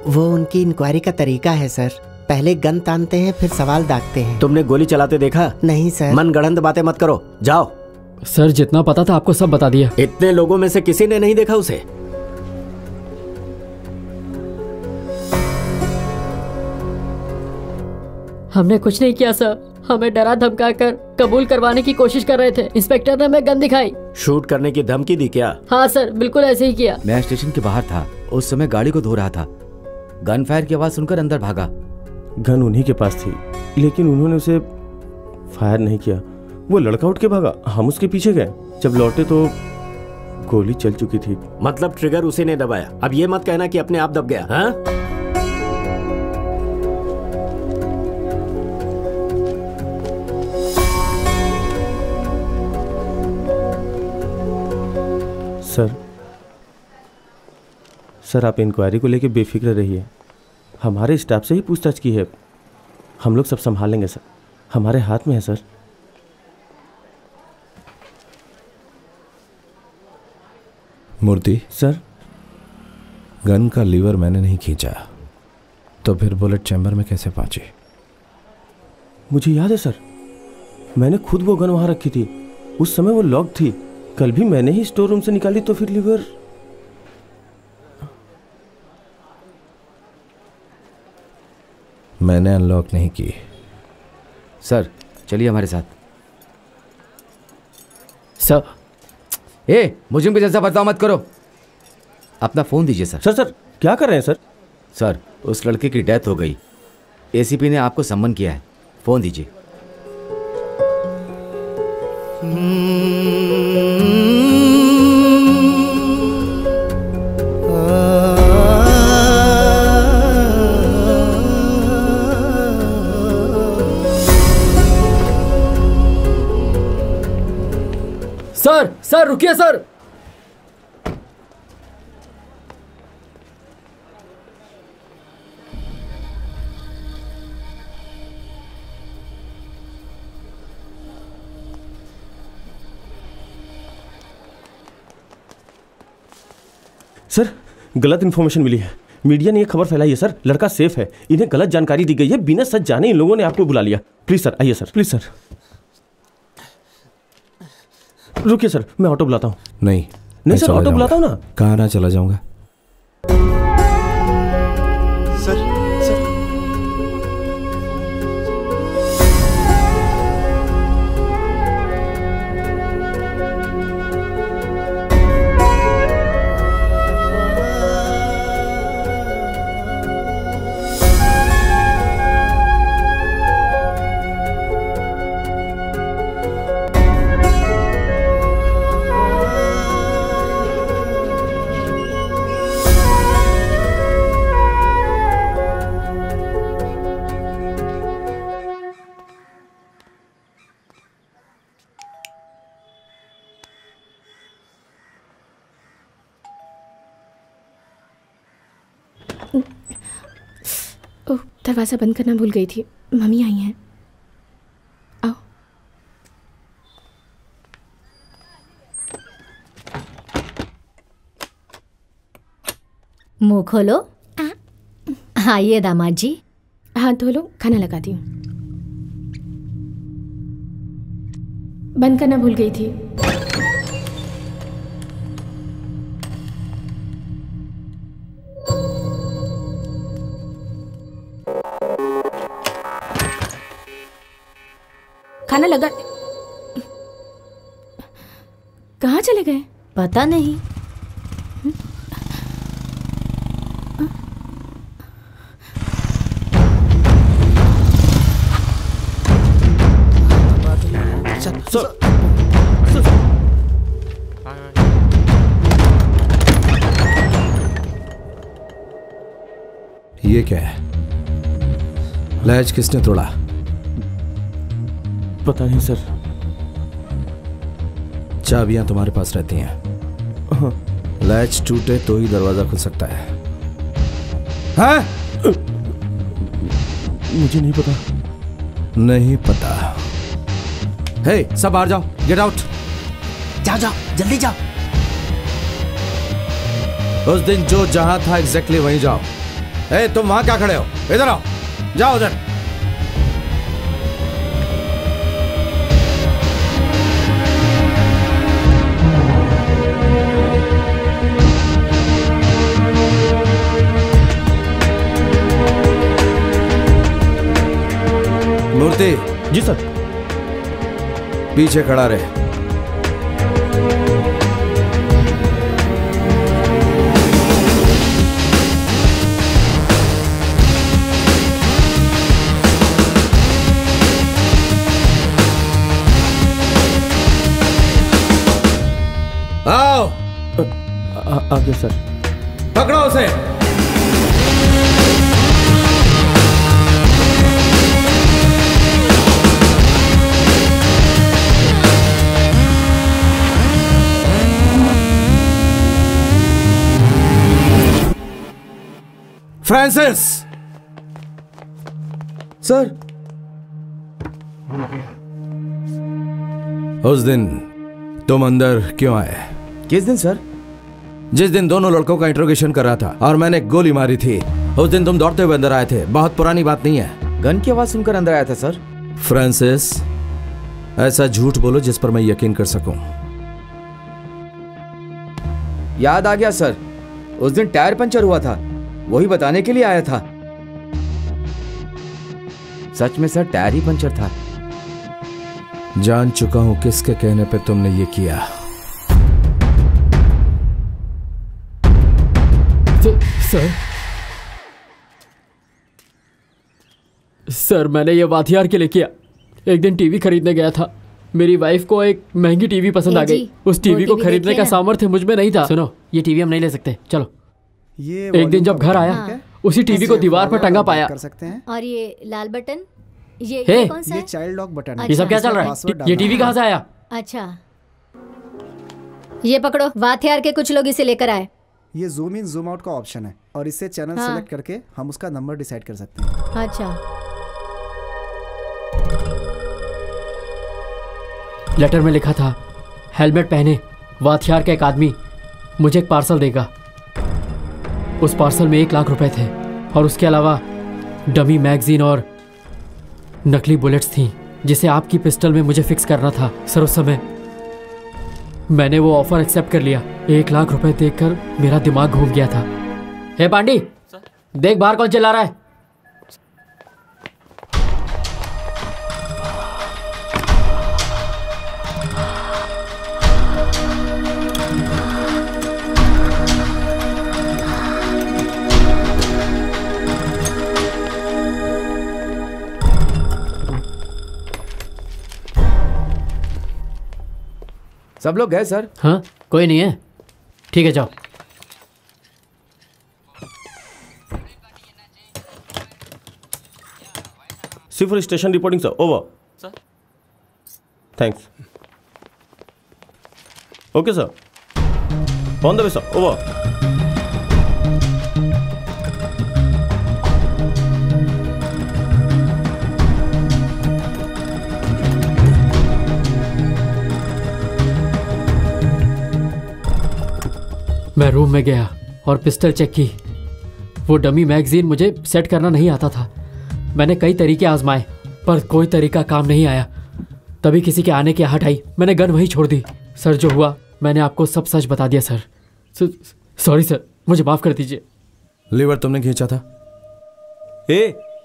वो उनकी इंक्वायरी का तरीका है सर। पहले गन तानते हैं, फिर सवाल दागते हैं। तुमने गोली चलाते देखा? नहीं सर। मनगढ़ंत बातें मत करो, जाओ। सर जितना पता था आपको सब बता दिया। इतने लोगों में से किसी ने नहीं देखा उसे? हमने कुछ नहीं किया सर, हमें डरा धमका कर कबूल करवाने की कोशिश कर रहे थे। इंस्पेक्टर ने हमें गन दिखाई। शूट करने की धमकी दी क्या? हाँ सर, बिल्कुल ऐसे ही किया। मैं स्टेशन के बाहर था, उस समय गाड़ी को धो रहा था। गन फायर की आवाज सुनकर अंदर भागा। गन उन्हीं के पास थी, लेकिन उन्होंने उसे फायर नहीं किया। वो लड़का उठ के भागा, हम उसके पीछे गए। जब लौटे तो गोली चल चुकी थी। मतलब ट्रिगर उसी ने दबाया। अब ये मत कहना कि अपने आप दब गया। हाँ? सर आप इंक्वायरी को लेके बेफिक्र रहिए। हमारे स्टाफ से ही पूछताछ की है, हम लोग सब संभाल लेंगे सर, हमारे हाथ में है सर। मूर्ति सर, गन का लीवर मैंने नहीं खींचा, तो फिर बुलेट चैम्बर में कैसे पहुंची? मुझे याद है सर, मैंने खुद वो गन वहां रखी थी। उस समय वो लॉक थी। कल भी मैंने ही स्टोर रूम से निकाली, तो फिर लीवर। मैंने अनलॉक नहीं की। सर चलिए हमारे साथ। सर मुझे भी जैसा बर्ताव मत करो। अपना फोन दीजिए सर। सर क्या कर रहे हैं सर? सर उस लड़के की डेथ हो गई, एसीपी ने आपको सम्मन किया है, फोन दीजिए। सर रुकिए सर। सर गलत इन्फॉर्मेशन मिली है, मीडिया ने ये खबर फैलाई है सर। लड़का सेफ है, इन्हें गलत जानकारी दी गई है। बिना सच जाने इन लोगों ने आपको बुला लिया। प्लीज सर आइए सर, प्लीज सर। रुकिए सर, मैं ऑटो बुलाता हूँ। नहीं सर, ऑटो बुलाता हूँ ना। कहाँ ना चला जाऊंगा। सर दरवाजा बंद करना भूल गई थी। मम्मी आई हैं। आओ। मुंह खोलो। आइए दामाद जी। हाथ धो लो, खाना लगाती हूँ। बंद करना भूल गई थी। खाना लगा। कहाँ चले गए? पता नहीं। ये क्या है? लैच किसने तोड़ा? पता नहीं सर। चाबियां तुम्हारे पास रहती हैं। हाँ। लैच टूटे तो ही दरवाजा खुल सकता है। हाँ? मुझे नहीं पता। नहीं पता? हे, सब बाहर जाओ, गेट आउट। जाओ जल्दी जाओ। उस दिन जो जहां था एग्जैक्टली वहीं जाओ। हे, तुम वहां क्या खड़े हो? इधर आओ, जाओ उधर। मूर्ति, जी सर। पीछे खड़ा रहे। आओ। आगे सर। पकड़ो उसे। फ्रांसिस। सर। उस दिन तुम अंदर क्यों आए? किस दिन सर? जिस दिन दोनों लड़कों का इंट्रोगेशन कर रहा था और मैंने गोली मारी थी, उस दिन तुम दौड़ते हुए अंदर आए थे। बहुत पुरानी बात नहीं है। गन की आवाज सुनकर अंदर आया था सर। फ्रांसिस, ऐसा झूठ बोलो जिस पर मैं यकीन कर सकूं। याद आ गया सर, उस दिन टायर पंचर हुआ था, वही बताने के लिए आया था। सच में सर टायर ही पंचर था। जान चुका हूं किसके कहने पे तुमने ये किया। सर मैंने ये वाथियार के लिए किया। एक दिन टीवी खरीदने गया था, मेरी वाइफ को एक महंगी टीवी पसंद आ गई। उस टीवी को खरीदने का सामर्थ्य मुझ में नहीं था। सुनो, ये टीवी हम नहीं ले सकते, चलो। एक दिन जब घर आया, उसी टीवी को दीवार पर टंगा पाया। कर सकते हैं। और ये लाल बटन, ये कौन सा है? ये चाइल्ड लॉक बटन है। ये सब क्या चल रहा है? ये टीवी कहाँ से आया? अच्छा, ये पकड़ो। वाथियार के कुछ लोग इसे लेकर आए। ये जूम इन जूम आउट का ऑप्शन है और इससे चैनल सेलेक्ट करके हम उसका नंबर डिसाइड कर सकते हैं। अच्छा। लेटर में लिखा था, हेलमेट पहने वाथियार का एक आदमी मुझे एक पार्सल देगा। उस पार्सल में 1 लाख रुपए थे और उसके अलावा डमी मैगजीन और नकली बुलेट्स थी जिसे आपकी पिस्टल में मुझे फिक्स करना था। सर उस समय मैंने वो ऑफर एक्सेप्ट कर लिया। 1 लाख रुपए देखकर मेरा दिमाग घूम गया था। हे पांडी, देख बाहर कौन चिल्ला रहा है। सब लोग गए सर? हाँ, कोई नहीं है। ठीक है, जाओ। सिर्फ station reporting sir, over sir. Thanks. Okay sir, on the way sir, over. मैं रूम में गया और पिस्टल चेक की। वो डमी मैगजीन मुझे सेट करना नहीं आता था। मैंने कई तरीके आजमाए पर कोई तरीका काम नहीं आया। तभी किसी के आने की आहट आई, मैंने गन वहीं छोड़ दी। सर जो हुआ मैंने आपको सब सच बता दिया सर। सॉरी सर, मुझे माफ कर दीजिए। लीवर तुमने खींचा था?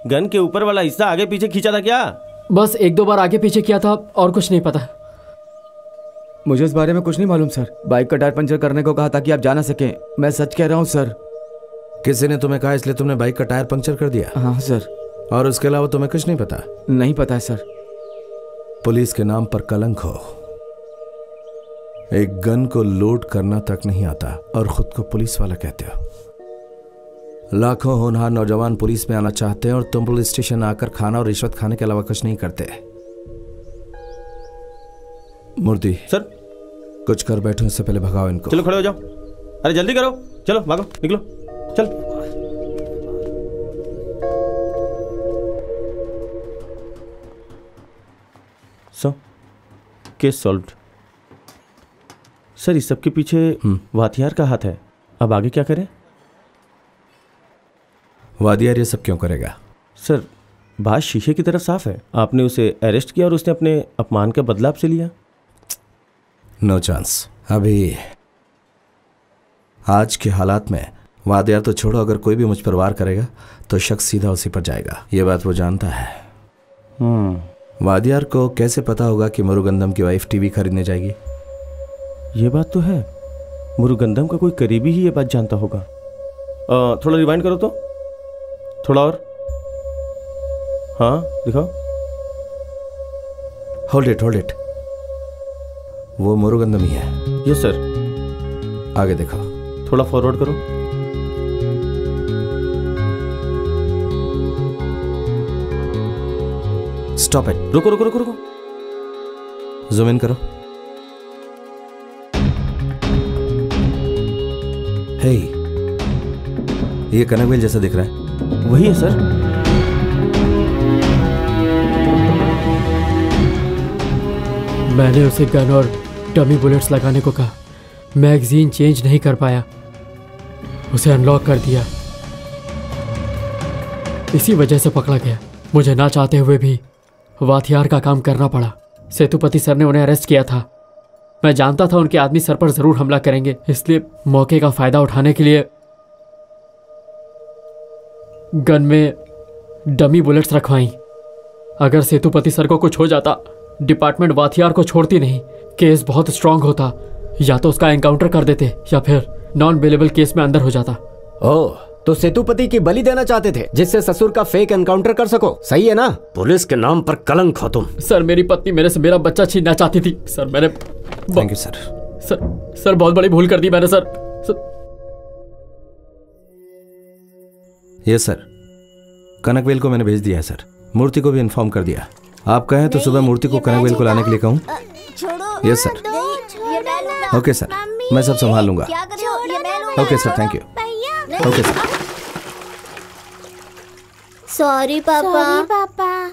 गन के ऊपर वाला हिस्सा आगे पीछे खींचा था क्या? बस 1-2 बार आगे पीछे किया था और कुछ नहीं पता। मुझे इस बारे में कुछ नहीं मालूम सर। बाइक का टायर पंचर करने को कहा ताकि आप जा ना सकें। मैं सच कह रहा हूँ सर। किसी ने तुम्हें कहा इसलिए तुमने बाइक का टायर पंचर कर दिया? हाँ सर। और उसके अलावा तुम्हें कुछ नहीं पता? नहीं पता है सर। पुलिस के नाम पर कलंक हो। एक गन को लोड करना तक नहीं आता और खुद को पुलिस वाला कहते हो। लाखों होनहार नौजवान पुलिस में आना चाहते हैं और तुम पुलिस स्टेशन आकर खाना और रिश्वत खाने के अलावा कुछ नहीं करते। मूर्ति सर, कुछ कर बैठो, इससे पहले भगाओ इनको। चलो खड़े हो जाओ। अरे जल्दी करो, चलो भागो, निकलो, चल। So case solved. सर इस सब के पीछे वाथियार का हाथ है। अब आगे क्या करें? वादियार ये सब क्यों करेगा? सर बात शीशे की तरफ साफ है। आपने उसे अरेस्ट किया और उसने अपने अपमान का बदला आपसे लिया। No chance. अभी आज के हालात में वादियार तो छोड़ो, अगर कोई भी मुझ पर वार करेगा तो शख्स सीधा उसी पर जाएगा। ये बात वो जानता है। वादियार को कैसे पता होगा कि मुरुगंदम की वाइफ टीवी खरीदने जाएगी? ये बात तो है, मुरुगंदम का कोई करीबी ही ये बात जानता होगा। थोड़ा रिवाइंड करो तो, थोड़ा और। हाँ दिखाओ। Hold it. वो मुरुगंदम ही है। Yes sir. आगे दिखाओ। थोड़ा फॉरवर्ड करो। Stop it. रुको। जूम इन करो। हे, ये कनकवेल जैसा दिख रहा है। वही है सर। मैंने उसे गन और डमी बुलेट्स लगाने को कहा। मैगजीन चेंज नहीं कर पाया, उसे अनलॉक कर दिया। इसी वजह से पकड़ा गया। मुझे ना चाहते हुए भी वाथियार का काम करना पड़ा। सेतुपति सर ने उन्हें अरेस्ट किया था। मैं जानता था उनके आदमी सर पर जरूर हमला करेंगे, इसलिए मौके का फायदा उठाने के लिए गन में डमी बुलेट्स रखवाई। अगर सेतुपति सर को कुछ हो जाता, डिपार्टमेंट वाथियार को छोड़ती नहीं। केस बहुत स्ट्रांग होता। या तो उसका एनकाउंटर कर देते या फिर नॉन बेलेबल केस में अंदर हो जाता। ओह, तो सेतुपति की बलि देना चाहते थे जिससे ससुर का फेक एनकाउंटर कर सको। सही है ना? पुलिस के नाम पर कलंक हो तुम। सर, मेरी पत्नी मेरे से मेरा बच्चा छीनना चाहती थी। सर मैंने थैंक यू सर। सर बहुत बड़ी भूल कर दी मैंने सर। यस सर, कनकवेल को मैंने भेज दिया है सर। मूर्ति को भी इन्फॉर्म कर दिया। आप कहें तो सुबह मूर्ति को कनकवेल को लाने के लिए कहूँ? Yes sir. ओके सर, मैं सब संभाल लूंगा। Okay sir, thank you. Okay sir. Sorry पापा।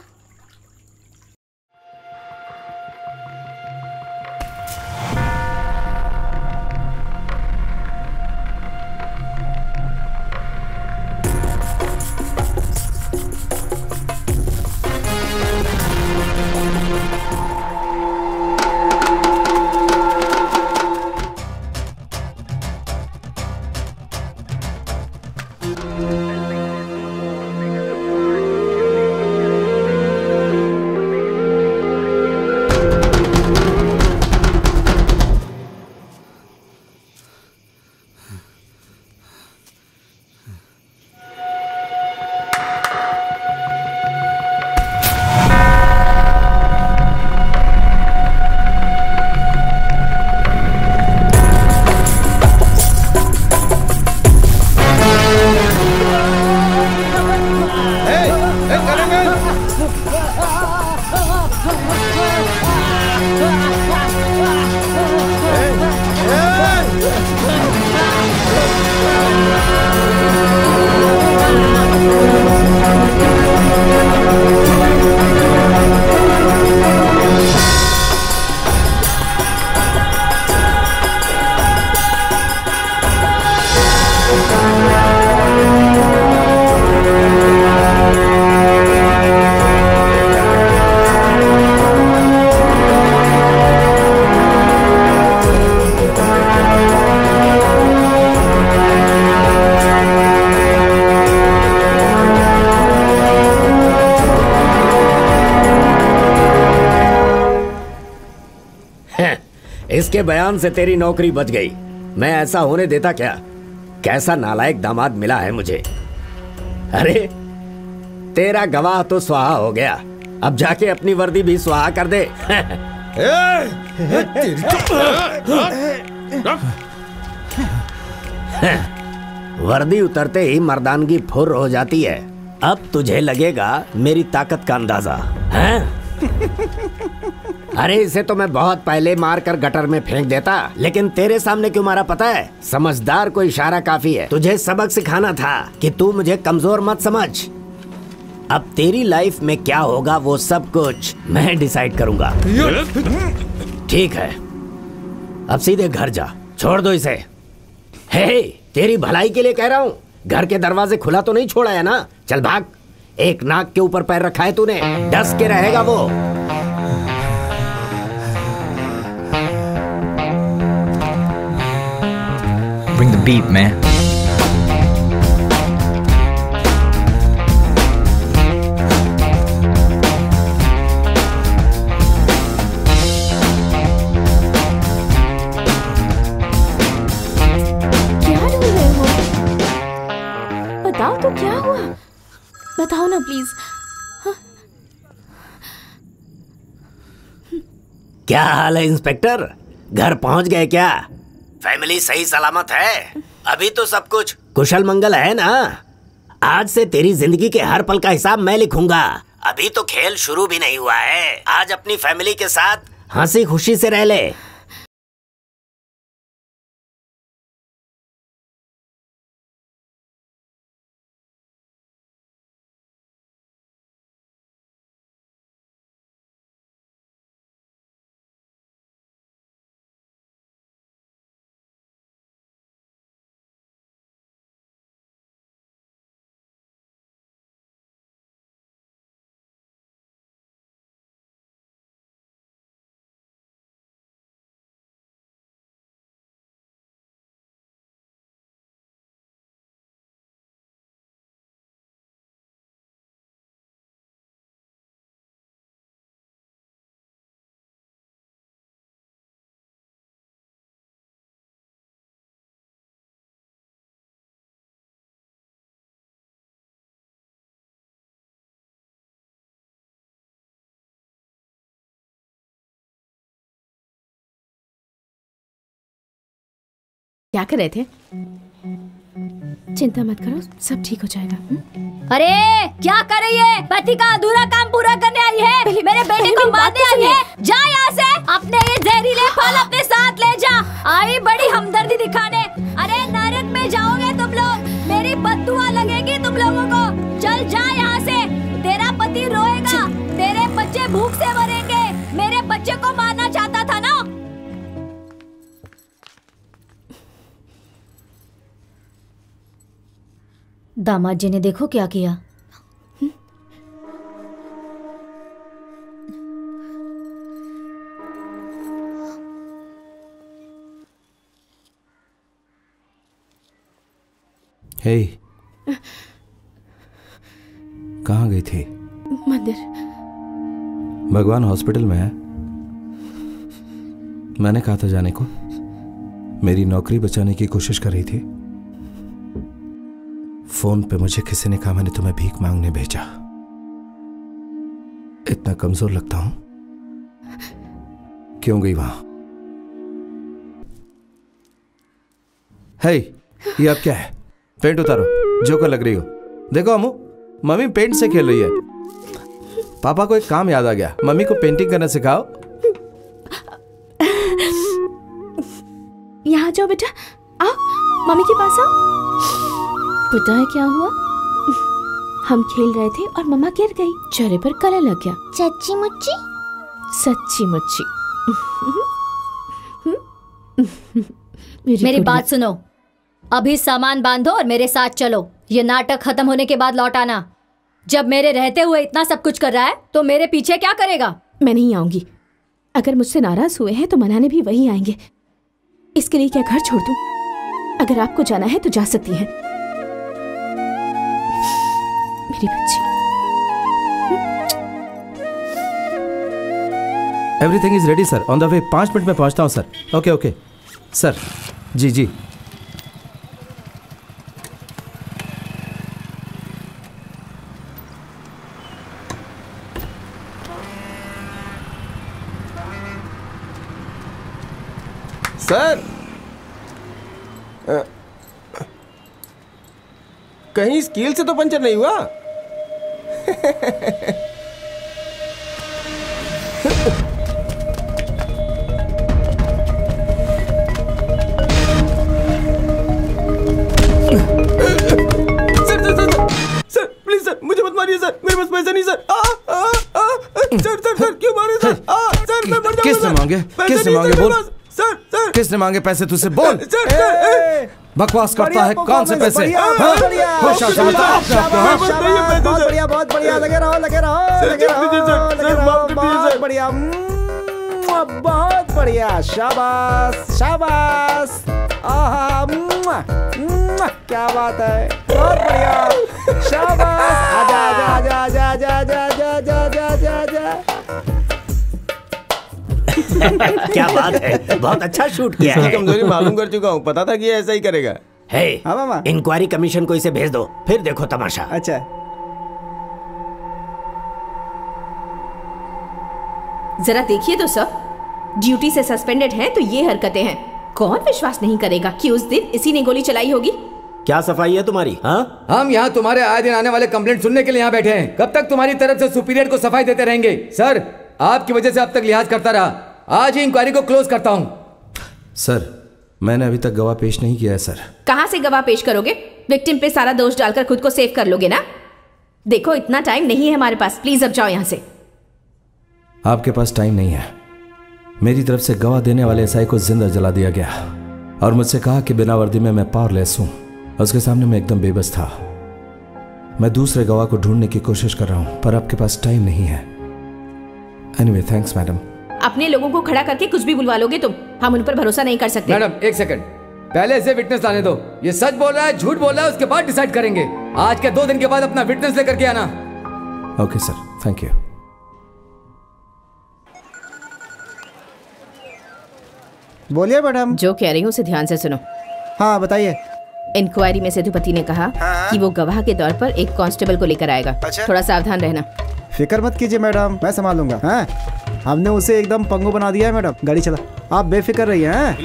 इसके बयान से तेरी नौकरी बच गई। मैं ऐसा होने देता क्या? कैसा नालायक दामाद मिला है मुझे। अरे तेरा गवाह तो स्वाहा हो गया, अब जाके अपनी वर्दी भी स्वाहा कर दे। वर्दी उतरते ही मर्दानगी फुर हो जाती है। अब तुझे लगेगा मेरी ताकत का अंदाजा है? अरे इसे तो मैं बहुत पहले मार कर गटर में फेंक देता, लेकिन तेरे सामने क्यों मारा पता है? समझदार को इशारा काफी है। तुझे सबक सिखाना था कि तू मुझे कमजोर मत समझ। अब तेरी लाइफ में क्या होगा वो सब कुछ मैं डिसाइड करूंगा। ठीक है, अब सीधे घर जा, छोड़ दो इसे। हे, तेरी भलाई के लिए कह रहा हूँ। घर के दरवाजे खुला तो नहीं छोड़ा है ना? चल भाग। एक नाक के ऊपर पैर रखा है तूने, डस के रहेगा वो। Bring the beat, man. क्या हुआ? बताओ ना प्लीज। क्या हाल है इंस्पेक्टर? घर पहुंच गए क्या? फैमिली सही सलामत है? अभी तो सब कुछ कुशल मंगल है ना? आज से तेरी जिंदगी के हर पल का हिसाब मैं लिखूंगा। अभी तो खेल शुरू भी नहीं हुआ है। आज अपनी फैमिली के साथ हंसी खुशी से रह ले। क्या कर रहे थे? चिंता मत करो, सब ठीक हो जाएगा। अरे क्या कर रही है? पति का अधूरा काम पूरा करने आई है, मेरे बेटे को मारने आई है। जा यहाँ से, अपने ये जहरीले फल अपने साथ ले जा। आई बड़ी हमदर्दी दिखाने। अरे नरक में जाओगे तुम लोग, मेरी बददुआ लगेगी तुम लोगों को। चल जा यहाँ से, तेरा पति रोएगा, तेरे बच्चे भूख से मरेंगे। मेरे बच्चे को मारना चाहता था ना? दामाद जी ने देखो क्या किया। हे, कहाँ गई थी? मंदिर। भगवान हॉस्पिटल में है। मैंने कहा था जाने को। मेरी नौकरी बचाने की कोशिश कर रही थी। फोन पे मुझे किसी ने कहा मैंने तुम्हें भीख मांगने भेजा। इतना कमजोर लगता हूं? क्यों गई वहां? हे, ये अब क्या है? पेंट उतारो, जोकर लग रही हो। देखो अम्मू, मम्मी पेंट से खेल रही है। पापा को एक काम याद आ गया, मम्मी को पेंटिंग करना सिखाओ। यहाँ जाओ बेटा, आओ मम्मी के पास आओ। पता है क्या हुआ? हम खेल रहे थे और मम्मा गिर गई, चेहरे पर काला लग गया। सच्ची मुच्ची? सच्ची मुच्ची। मेरी बात सुनो, अभी सामान बांधो और मेरे साथ चलो। ये नाटक खत्म होने के बाद लौट आना। जब मेरे रहते हुए इतना सब कुछ कर रहा है तो मेरे पीछे क्या करेगा? मैं नहीं आऊंगी। अगर मुझसे नाराज हुए हैं तो मनाने भी वही आएंगे। इसके लिए क्या घर छोड़ दूं? अगर आपको जाना है तो जा सकती हैं। मेरी बच्ची। Everything is ready sir, on the way. 5 minute में पहुंचता हूं सर। Okay okay sir. जी जी। सर, कहीं स्कील से तो पंचर नहीं हुआ? सर प्लीज सर, मुझे मत मारिए सर, मेरे पास पैसा नहीं सर। सर क्यों मारे सर? सर मैं मर जाऊंगा। किसने मांगे? किसने मांगे? बोल सर। किसने मांगे पैसे? तुझसे बोल। बकवास करता है, कौन से पैसे? बहुत बढ़िया, बहुत बढ़िया। लगे रहो, लगे रहो, लगे रहो, बहुत बढ़िया, बहुत बढ़िया। शाबाश, शाबाश। आहा, क्या बात है, बहुत बढ़िया। शाबाश। आजा आजा आजा आजा आजा आजा आजा आजा आजा। क्या बात है, बहुत अच्छा शूट किया है। कमजोरी मालूम कर चुका हूँ, पता था कि ये ऐसा ही करेगा। हे, हाँ मामा। इंक्वायरी कमीशन को इसे भेज दो, फिर देखो तमाशा। अच्छा। जरा देखिए तो सर, ड्यूटी से सस्पेंडेड हैं तो ये हरकतें हैं। कौन विश्वास नहीं करेगा कि उस दिन इसी ने गोली चलाई होगी। क्या सफाई है तुम्हारी? हाँ, हम यहाँ तुम्हारे आए दिन आने वाले कंप्लेंट सुनने के लिए यहाँ बैठे हैं। कब तक तुम्हारी तरफ से सुपीरियर को सफाई देते रहेंगे? सर, आपकी वजह से अब तक लिहाज करता रहा, आज ही इंक्वायरी को क्लोज करता हूँ। सर, मैंने अभी तक गवाह पेश नहीं किया है सर। कहाँ से गवाह पेश करोगे? विक्टिम पे सारा दोष डालकर खुद को सेव कर लोगे ना? देखो, इतना टाइम नहीं है हमारे पास, प्लीज अब जाओ यहाँ से। आपके पास टाइम नहीं है। मेरी तरफ से गवाह देने वाले एसआई को जिंदा जला दिया गया और मुझसे कहा कि बिना वर्दी में मैं पावरलेस हूं। उसके सामने मैं एकदम बेबस था। मैं दूसरे गवाह को ढूंढने की कोशिश कर रहा हूं, पर आपके पास टाइम नहीं है। Anyway, thanks madam. अपने लोगों को खड़ा करके कुछ भी बुलवा लोगे तुम, हम उन पर भरोसा नहीं कर सकते। मैडम, एक सेकंड, पहले इसे विटनेस लाने दो। ये सच बोल रहा है, झूठ बोल रहा है, उसके बाद डिसाइड करेंगे। आज के 2 दिन के बाद अपना विटनेस लेकर के आना। Okay sir, thank you. बोलिए मैडम। जो कह रही हूँ उसे ध्यान से सुनो। हाँ बताइए। इंक्वायरी में सेतुपति ने कहा कि वो गवाह के तौर पर एक कांस्टेबल को लेकर आएगा। अच्छा? थोड़ा सावधान रहना। फिक्र मत कीजिए मैडम, मैं संभाल लूंगा। हाँ, हमने उसे एकदम पंगु बना दिया है मैडम। गाड़ी चला, आप बेफिक्र रहिए। हैं?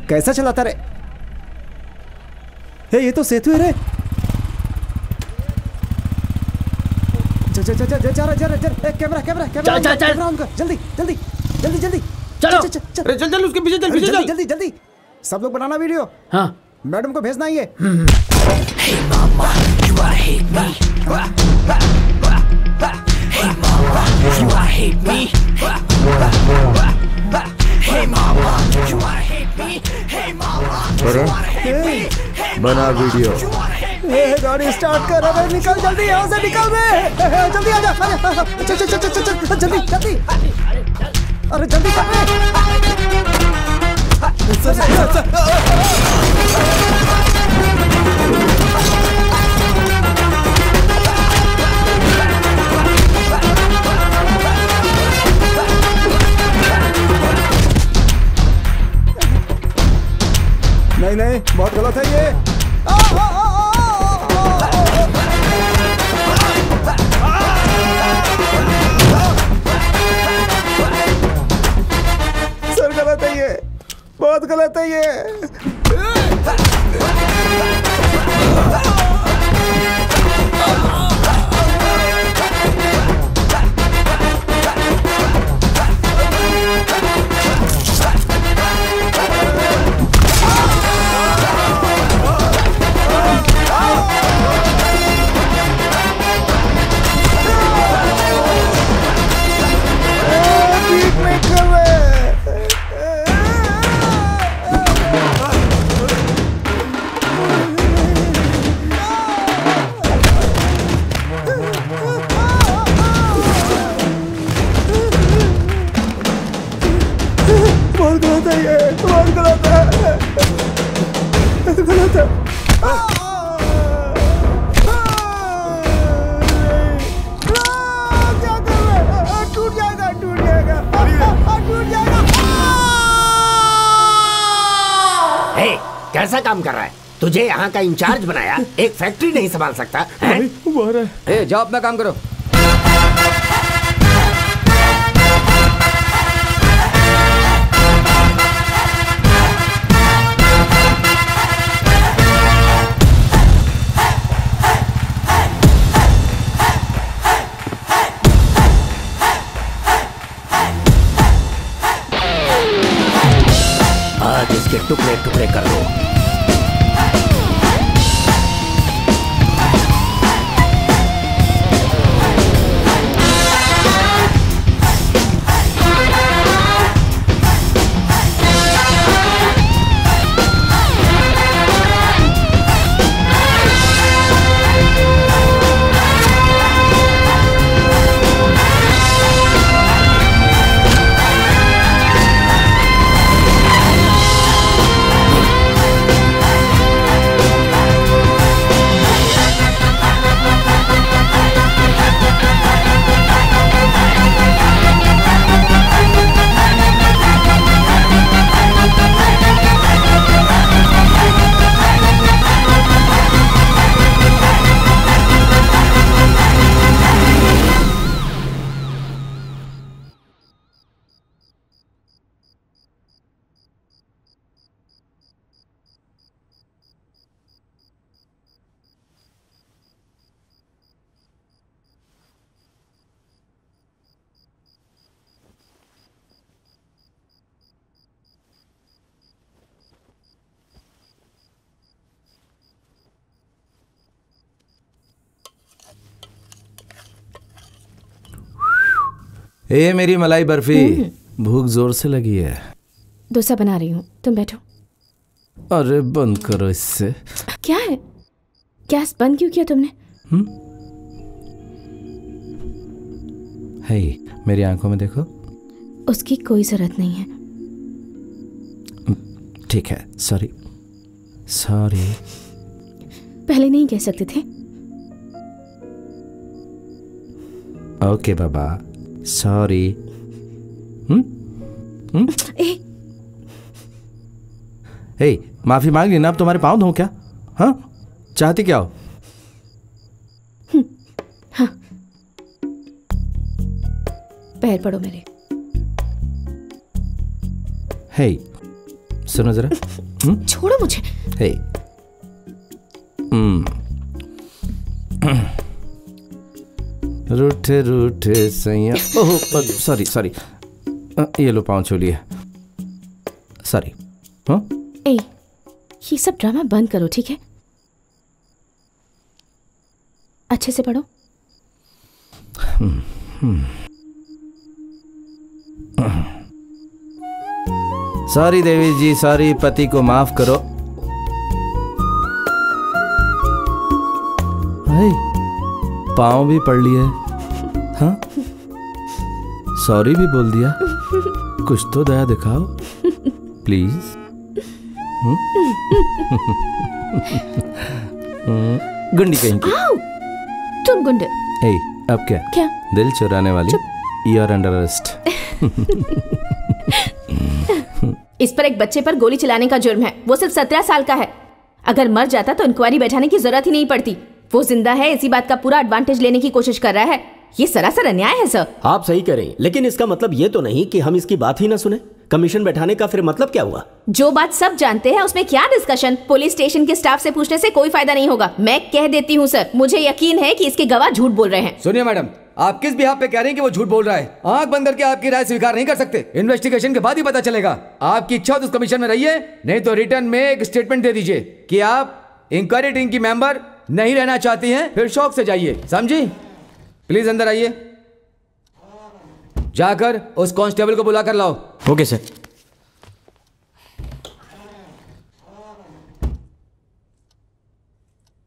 कैसा चलाता रे? हे, ये तो सेतु है रे। कैमरा, जल्दी जल्दी जल्दी जल्दी चलो। चल उसके पीछे चल, पीछे चल। जल्दी जल्दी, सब लोग बनाना वीडियो। हाँ, मैडम को भेजना ही है। Hey mama, you wanna hate me? Hey mama, you wanna hate me? Hey mama, you wanna hate me? Hey mama, you wanna hate me? बना वीडियो। गाड़ी स्टार्ट कर, अबे निकल जल्दी, यहाँ से निकल बे। जल्दी आजा, चल चल चल चल चल, जल्दी जल्दी, अरे जल्दी कर नहीं नहीं, बहुत गलत है ये। सर गलत है ये, बहुत गलत है ये। बहुत गलत है ये, बहुत गलत है, गलत है। क्या कर रहे हैं? टूट जाएगा, टूट जाएगा, टूट जाएगा। हे, कैसा काम कर रहा है? तुझे यहाँ का इंचार्ज बनाया, एक फैक्ट्री नहीं संभाल सकता है? ए, जाओ अपना काम करो। आज इसके टुकड़े टुकड़े कर लो। ए मेरी मलाई बर्फी, भूख जोर से लगी है। डोसा बना रही हूँ, तुम बैठो। अरे बंद करो इससे। क्या है? गैस बंद क्यों किया तुमने? हे, मेरी आंखों में देखो। उसकी कोई जरूरत नहीं है। ठीक है, सॉरी सॉरी। पहले नहीं कह सकते थे? ओके बाबा, सॉरी। हे, माफी मांग ली ना, अब तुम्हारे पाँव धोऊं क्या? हाँ, चाहती क्या हो? हाँ, पैर पड़ो मेरे। हे, सुनो जरा। छोड़ो मुझे। हे, रूठे रूठे सैया। ओह सॉरी सॉरी, ये लो पाँव छू लिए, सॉरी। हाँ, ए, ये सब ड्रामा बंद करो, ठीक है? अच्छे से पढ़ो। सॉरी देवी जी, सॉरी, पति को माफ करो। पाँव भी पढ़ लिए। हाँ, सॉरी भी बोल दिया। कुछ तो दया दिखाओ प्लीज। गुंडी कहीं की। तुम गुंडे। ए, अब क्या? क्या? दिल चुराने वाली। You are under arrest. इस पर एक बच्चे पर गोली चलाने का जुर्म है। वो सिर्फ 17 साल का है। अगर मर जाता तो इंक्वायरी बैठाने की जरूरत ही नहीं पड़ती। वो जिंदा है, इसी बात का पूरा एडवांटेज लेने की कोशिश कर रहा है। ये सरासर अन्याय है सर। आप सही करें, लेकिन इसका मतलब ये तो नहीं कि हम इसकी बात ही ना सुने। कमीशन बैठाने का फिर मतलब क्या हुआ? जो बात सब जानते हैं उसमें क्या डिस्कशन? पुलिस स्टेशन के स्टाफ से पूछने से कोई फायदा नहीं होगा। मैं कह देती हूँ सर, मुझे यकीन है कि इसके गवाह झूठ बोल रहे हैं। सुनिए मैडम, आप किस बिहाफ पे कह रहे हैं कि वो झूठ बोल रहा है? आंख बंद करके आपकी राय स्वीकार नहीं कर सकते। इन्वेस्टिगेशन के बाद ही पता चलेगा। आपकी इच्छा हो तो उस कमीशन में रहिए, नहीं तो रिटर्न में एक स्टेटमेंट दे दीजिए कि आप इंक्वायरी टीम की मेंबर नहीं रहना चाहती हैं, फिर शौक से जाइए, समझी? प्लीज अंदर आइए। जाकर उस कांस्टेबल को बुला कर लाओ। Okay sir.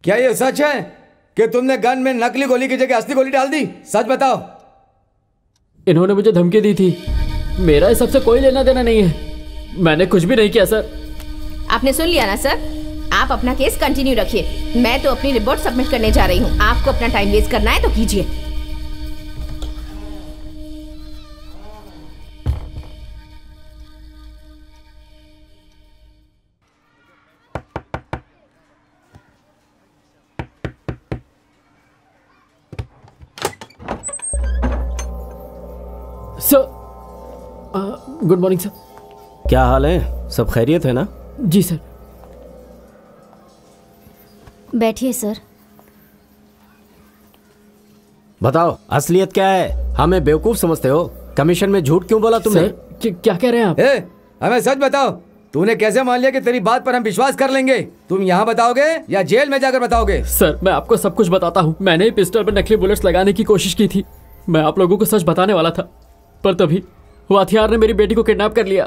क्या ये सच है कि तुमने गन में नकली गोली की जगह असली गोली डाल दी? सच बताओ। इन्होंने मुझे धमकी दी थी। मेरा इस सबसे कोई लेना देना नहीं है। मैंने कुछ भी नहीं किया सर। आपने सुन लिया ना सर? आप अपना केस कंटिन्यू रखिए। मैं तो अपनी रिपोर्ट सबमिट करने जा रही हूँ। आपको अपना टाइम वेस्ट करना है तो कीजिए। Sir, good morning sir. क्या हाल है? सब खैरियत है ना? जी सर। बैठिए सर। बताओ, असलियत क्या है? हमें बेवकूफ समझते हो? कमीशन में झूठ क्यों बोला तुमने? क्या कह रहे हैं आप? हमें सच बताओ, तूने कैसे मान लिया कि तेरी बात पर हम विश्वास कर लेंगे? तुम यहाँ बताओगे या जेल में जाकर बताओगे? सर, मैं आपको सब कुछ बताता हूँ। मैंने ही पिस्टल पर नकली बुलेट्स लगाने की कोशिश की थी। मैं आप लोगों को सच बताने वाला था, पर तभी वो हथियार ने मेरी बेटी को किडनैप कर लिया।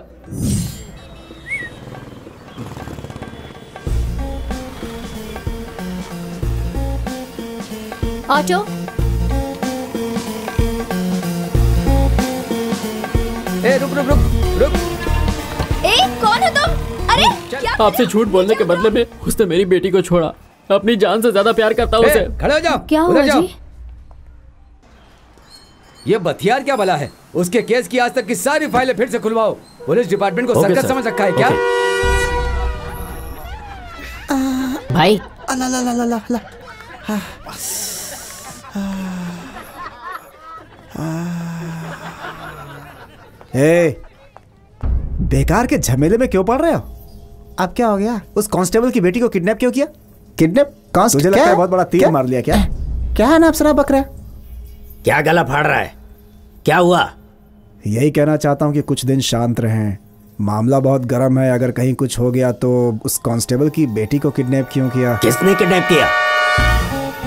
ऑटो। रुक रुक रुक रुक। कौन हो तुम? अरे आपसे झूठ बोलने के बदले में उसने मेरी बेटी को छोड़ा। अपनी जान से ज्यादा प्यार करता हूँ उसे। खड़े हो जाओ। क्या हुआ जी? ये बथियार क्या भला है? उसके केस की आज तक की सारी फाइलें फिर से खुलवाओ। पुलिस डिपार्टमेंट को सर्कस समझ रखा है क्या? भाई बेकार के झमेले में क्यों पड़ रहे हो? अब क्या हो गया? उस कांस्टेबल की बेटी को किडनैप क्यों किया? किडनैप? तुझे लगता है बहुत बड़ा तीर मार लिया क्या? क्या है ना अप्सरा बकरा? क्या गला फाड़ रहा है? क्या हुआ? यही कहना चाहता हूँ कि कुछ दिन शांत रहें। मामला बहुत गर्म है। अगर कहीं कुछ हो गया तो उस कांस्टेबल की बेटी को किडनैप क्यों किया? किसने किडनैप किया?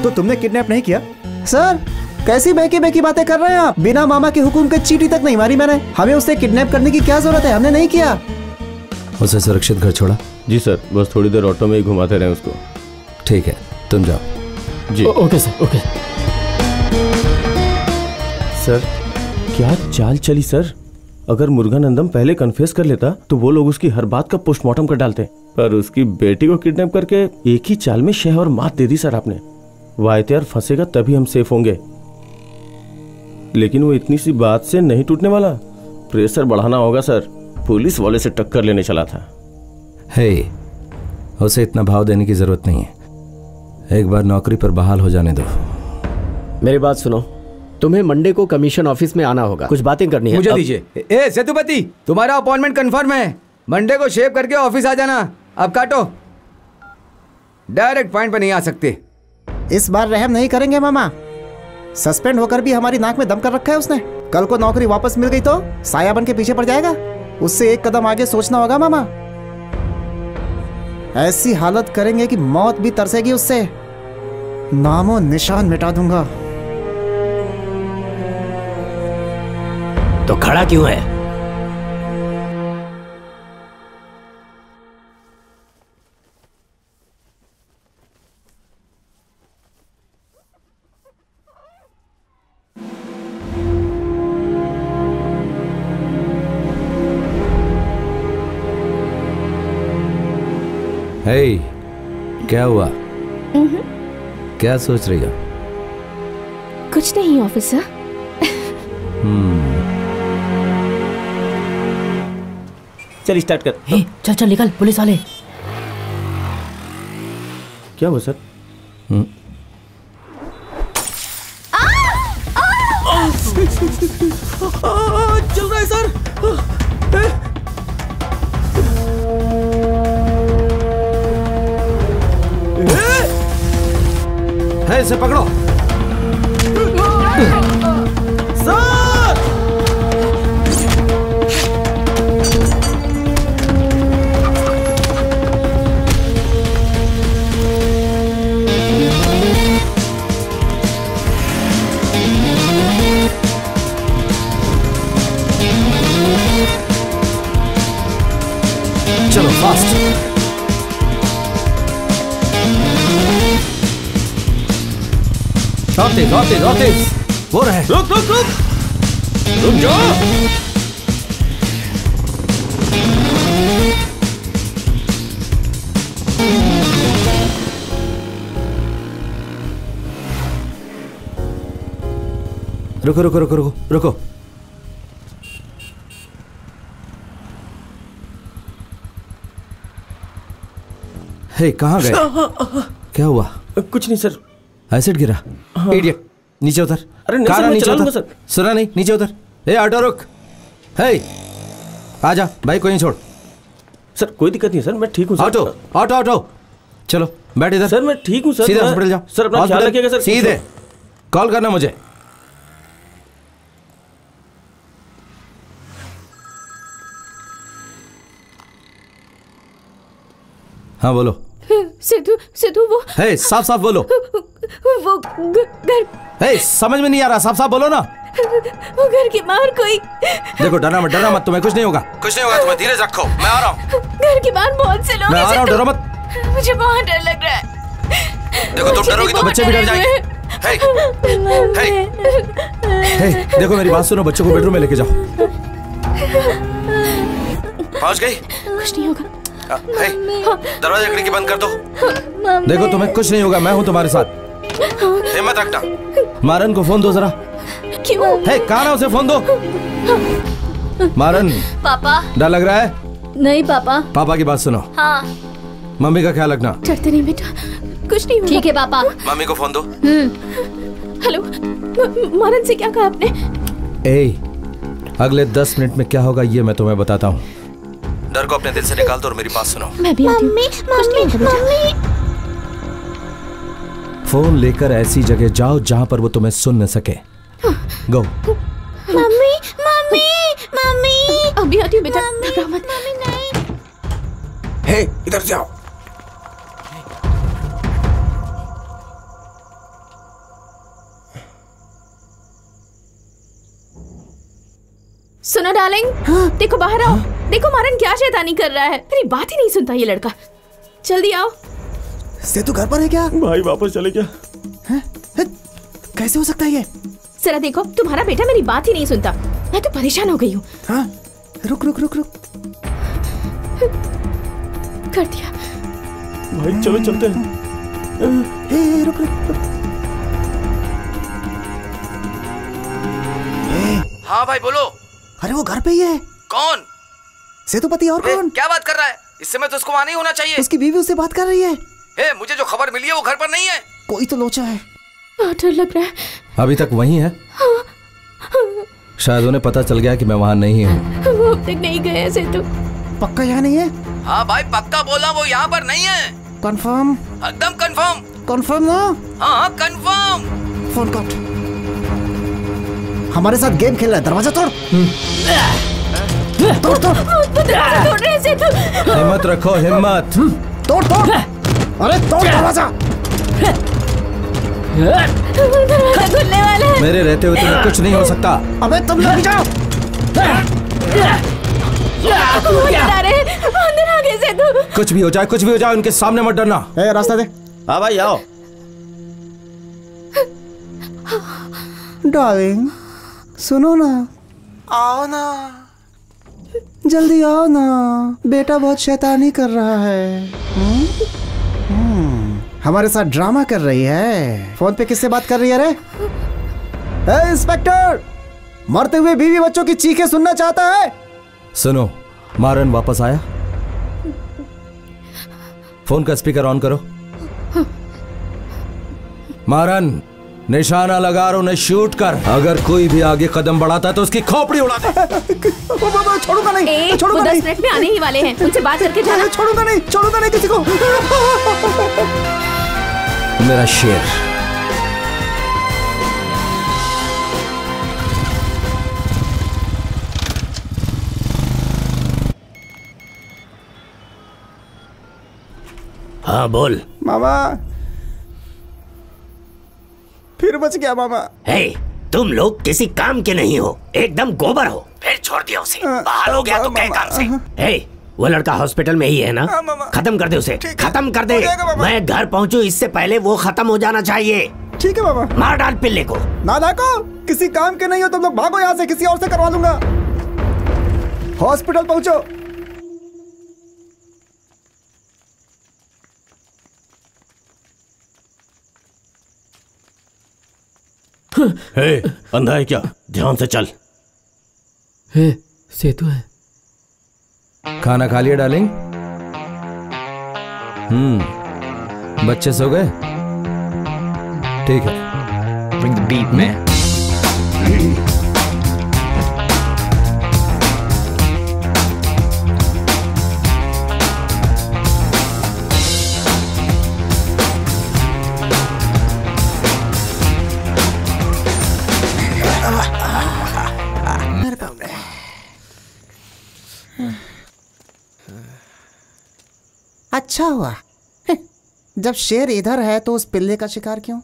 तो तुमने किडनैप नहीं किया? सर, कैसी बहकी बहकी बातें कर रहे हैं आप? बिना मामा के हुक्म के चींटी तक नहीं मारी मैंने। हमें उसे किडनैप करने की क्या जरूरत है? हमने नहीं किया। उसे सुरक्षित घर छोड़ा? जी सर, बस थोड़ी देर ऑटो में ही घुमाते रहे उसको। ठीक है, तुम जाओ। जी ओके सर, ओके। सर क्या चाल चली सर। अगर मुरुगनंदम पहले कन्फेस कर लेता तो वो लोग उसकी हर बात का पोस्टमार्टम कर डालते, पर उसकी बेटी को किडनैप करके एक ही चाल में शह और मात दे दी सर आपने। वायतीआर फंसेगा तभी हम सेफ होंगे, लेकिन वो इतनी सी बात से नहीं टूटने वाला। प्रेशर बढ़ाना होगा सर। पुलिस वाले से टक्कर लेने चला था। हे, उसे इतना भाव देने की जरूरत नहीं है। एक बार नौकरी पर बहाल हो जाने दो। मेरी बात सुनो, तुम्हें मंडे को कमीशन ऑफिस में आना होगा, कुछ बातें करनी है। मुझे दीजिए। ए सेतुपति, तुम्हारा अपॉइंटमेंट कंफर्म है। मंडे को शेव करके ऑफिस आ जाना। अब काटो, डायरेक्ट पॉइंट पर नहीं आ सकते। इस बार रहम नहीं करेंगे मामा। सस्पेंड होकर भी हमारी नाक में दम कर रखा है उसने। कल को नौकरी वापस मिल गई तो साया बन के पीछे पड़ जाएगा। उससे एक कदम आगे सोचना होगा मामा। ऐसी हालत करेंगे कि मौत भी तरसेगी उससे। नामो निशान मिटा दूंगा। तो खड़ा क्यों है? हे, क्या हुआ? क्या सोच रही हो? कुछ नहीं ऑफिसर। चल स्टार्ट कर। हे, चल चल निकल, पुलिस वाले। क्या हुआ सर? चल रहा है सर। है, इसे पकड़ो। चलो फास्ट। और तेज, और तेज, और तेज। वो रहे। रुक रुक रुक रुक जाओ। रुको रुको रुको रुको रुको। हे, कहाँ गए? क्या हुआ? कुछ नहीं सर। एसिड गिरा? इडियट, नीचे उतर। अरे नहीं कार सर, मैं नीचे चला लूंगा उतर। सर। सुना नहीं? नीचे उतर। ए ऑटो रुक। हे, आजा, बाइक को नहीं छोड़। सर कोई दिक्कत नहीं सर, मैं ठीक हूँ सर। ऑटो ऑटो ऑटो, चलो बैठ इधर। सर मैं ठीक हूँ सर। सीधे हॉस्पिटल जाओ। सर अपना ख्याल रखिएगा सर। सीधे कॉल करना मुझे। हाँ बोलो। सिद्धू, सिद्धू वो। हे, साफ साफ बोलो। वो घर। हे, समझ में नहीं आ रहा, साफ साफ बोलो ना। वो घर के बाहर कोई। देखो, डरना मत, डरना मत, तुम्हें कुछ नहीं होगा, कुछ नहीं होगा, तुम्हें धीरज रखो। मैं आ रहा हूँ। घर के बाहर बहुत से लोग। मैं आ रहा हूँ, डरो मत। मुझे बहुत डर लग रहा है। देखो, तुम डरोगी तो बच्चे भी डर जाएंगे। हे, हे, देखो मेरी बात सुनो, बच्चों को बेडरूम में लेके जाओ। पहुंच गई? कुछ नहीं होगा। हे, दरवाजा खिड़की बंद कर दो। देखो, तुम्हें कुछ नहीं होगा, मैं हूँ तुम्हारे साथ। हिम्मत रखना। मारन को फोन दो जरा। क्यों? हे, कहाँ है, उसे फोन दो। मारन, पापा। डर लग रहा है? नहीं पापा। पापा की बात सुनो। हाँ। मम्मी का ख्याल रखना। डरते नहीं बेटा, कुछ नहीं होगा। ठीक है पापा। मम्मी को फोन दो। हेलो, मारन से क्या कहा आपने? ए, अगले 10 मिनट में क्या होगा ये मैं तुम्हें बताता हूँ। डर को अपने दिल से निकाल दो और मेरी बात सुनो। मैं भी आती हूँ। Mummy, mummy. फोन लेकर ऐसी जगह जाओ जहाँ पर वो तुम्हें सुन न सके। गो। Mummy, mummy, mummy. अभी आती हूँ बेटा। मम्मी, मम्मी नहीं। हे, इधर से आओ। सुनो डार्लिंग, देखो बाहर आओ। देखो मारन क्या शैतानी कर रहा है, मेरी बात ही नहीं सुनता ये लड़का। जल्दी आओ। सेतु घर पर है क्या? भाई वापस चले क्या? कैसे हो सकता है ये? जरा देखो, तुम्हारा बेटा मेरी बात ही नहीं सुनता। मैं तो परेशान हो गई हूँ। हाँ, रुक रुक रुक रुक। कर दिया। भाई चलो चलते हैं। रुक रुक। हाँ भाई बोलो। अरे वो घर पे ही है। कौन? सेतुपति। और कौन? क्या बात कर रहा है? इस समय तो उसको वहाँ नहीं होना चाहिए। उसकी बीवी उससे बात कर रही है। मुझे जो खबर मिली है वो घर पर नहीं है। कोई तो लोचा है। डर लग रहा है। अभी तक वहीं है? शायद उन्हें पता चल गया कि मैं वहाँ नहीं हूँ। वो अब तक नहीं गए सेतु। पक्का यहाँ नहीं है? हाँ भाई पक्का बोला, वो यहाँ पर नहीं है। कंफर्म? एकदम कंफर्म। कंफर्म ना? हाँ कंफर्म। फोन काट। हमारे साथ गेम खेल रहा है। दरवाजा तोड़। तोड़ तोड़। दरवाजा तोड़ रहे हैं सेतु। हिम्मत रखो, हिम्मत। तोड़ तोड़। अरे तोड़ दरवाजा। दरवाजा खुलने वाला है। मेरे रहते हुए तुम्हें कुछ नहीं हो सकता। अबे तुम लोग जाओ। अंदर आ गए सेतु। कुछ भी हो जाए, कुछ भी हो जाए, उनके सामने मत डरना। रास्ता दे। हाँ भाई आओ। डार्लिंग सुनो ना, आओ ना, जल्दी आओ ना। बेटा बहुत शैतानी कर रहा है। हमारे साथ ड्रामा कर रही है। फोन पे किससे बात कर रही है रे? इंस्पेक्टर, मरते हुए बीवी बच्चों की चीखें सुनना चाहता है। सुनो, मारन वापस आया? फोन का स्पीकर ऑन करो। मारन, निशाना लगा और उन्हें शूट कर। अगर कोई भी आगे कदम बढ़ाता है तो उसकी खोपड़ी उड़ा दे। छोड़ूंगा नहीं, छोड़ूंगा नहीं। 10 मिनट में आने ही वाले हैं, उनसे बात करके जाना। छोड़ूंगा नहीं, छोड़ूंगा नहीं किसी को। मेरा शेर। हाँ बोल। मामा फिर बच गया मामा। हे, तुम लोग किसी काम के नहीं हो, एकदम गोबर हो। फिर छोड़ दिया उसे, बाहर हो गया तो क्या काम से। हे, वो लड़का हॉस्पिटल में ही है ना? खत्म कर दे उसे, खत्म कर दे। मैं घर पहुंचूं इससे पहले वो खत्म हो जाना चाहिए। ठीक है मामा। मार डाल पिल्ले को। ना देखो, किसी काम के नहीं हो तुम लोग, भागो यहाँ से, किसी और से करवा दूंगा। हॉस्पिटल पहुंचो। हे, अंधा है क्या? ध्यान से चल। हे, सेतु है। खाना खा लिया डार्लिंग? बच्चे सो गए? ठीक है। Bring the beat, man. अच्छा हुआ जब शेर इधर है तो उस पिल्ले का शिकार क्यों?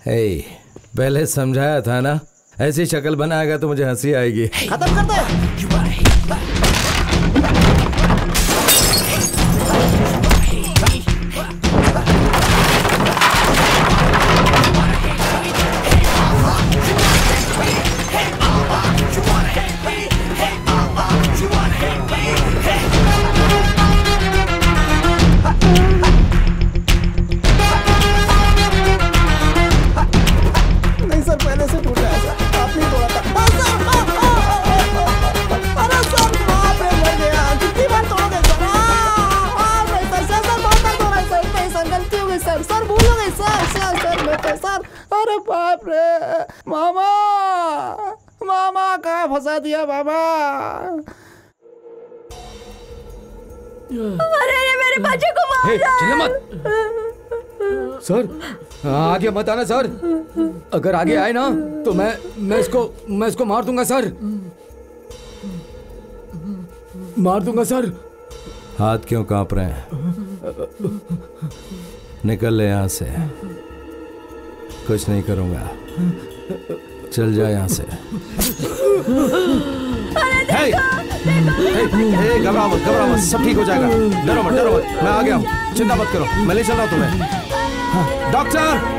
हे, पहले समझाया था ना, ऐसी शक्ल बनाएगा तो मुझे हंसी आएगी। खत्म कर दे। नहीं सर, पहले से टूटा है सर, आपने तोड़ा था। अरे सर, बाप रे, मर गया। कितनी बार तोड़ोगे सर? नहीं सर, सर बहुत दर्द हो रहा है सर। नहीं सर, गलती हो गई सर। सर भूल हो गई सर। मैं सर, अरे बाप रे, मामा कहाँ फंसा दिया मामा? अरे ये मेरे बच्चे को मार रहा है। चिल्ला मत सर, आगे मत आना सर। अगर आगे आए ना तो मैं इसको मार दूंगा सर, मार दूंगा सर। हाथ क्यों कांप रहे हैं? निकल ले यहाँ से, कुछ नहीं करूंगा, चल जा यहाँ से। घबराओ मत, सब ठीक हो जाएगा। डरो मत, मैं आ गया हूँ, चिंता मत करो, मैं ले चल रहा हूँ तुम्हें। डॉक्टर,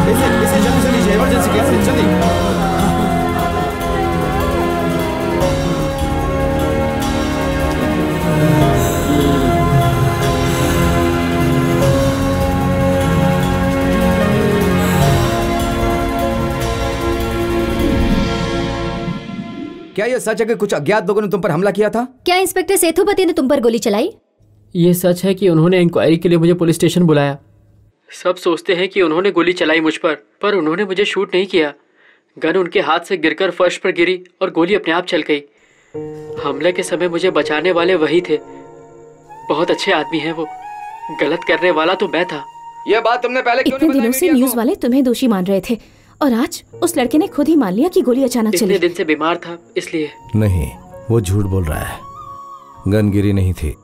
इसे जल्दी से लीजिए, इमरजेंसी केस है, जल्दी। क्या यह सच है कि कुछ अज्ञात लोगों ने तुम पर हमला किया था? क्या इंस्पेक्टर सेतुपति ने तुम पर गोली चलाई? ये सच है कि उन्होंने इंक्वायरी के लिए मुझे पुलिस स्टेशन बुलाया। सब सोचते हैं कि उन्होंने गोली चलाई मुझ पर उन्होंने मुझे शूट नहीं किया। गन उनके हाथ से गिरकर फर्श पर गिरी और गोली अपने आप चल गई। हमले के समय मुझे बचाने वाले वही थे। बहुत अच्छे आदमी हैं वो, गलत करने वाला तो मैं था। यह बात तुमने पहले क्यों नहीं बताई? इतने दिनों से न्यूज़ वाले तुम्हें दोषी मान रहे थे और आज उस लड़के ने खुद ही मान लिया कि गोली अचानक चली। इतने दिन से बीमार था इसलिए। नहीं, वो झूठ बोल रहा है, गन गिरी नहीं थी।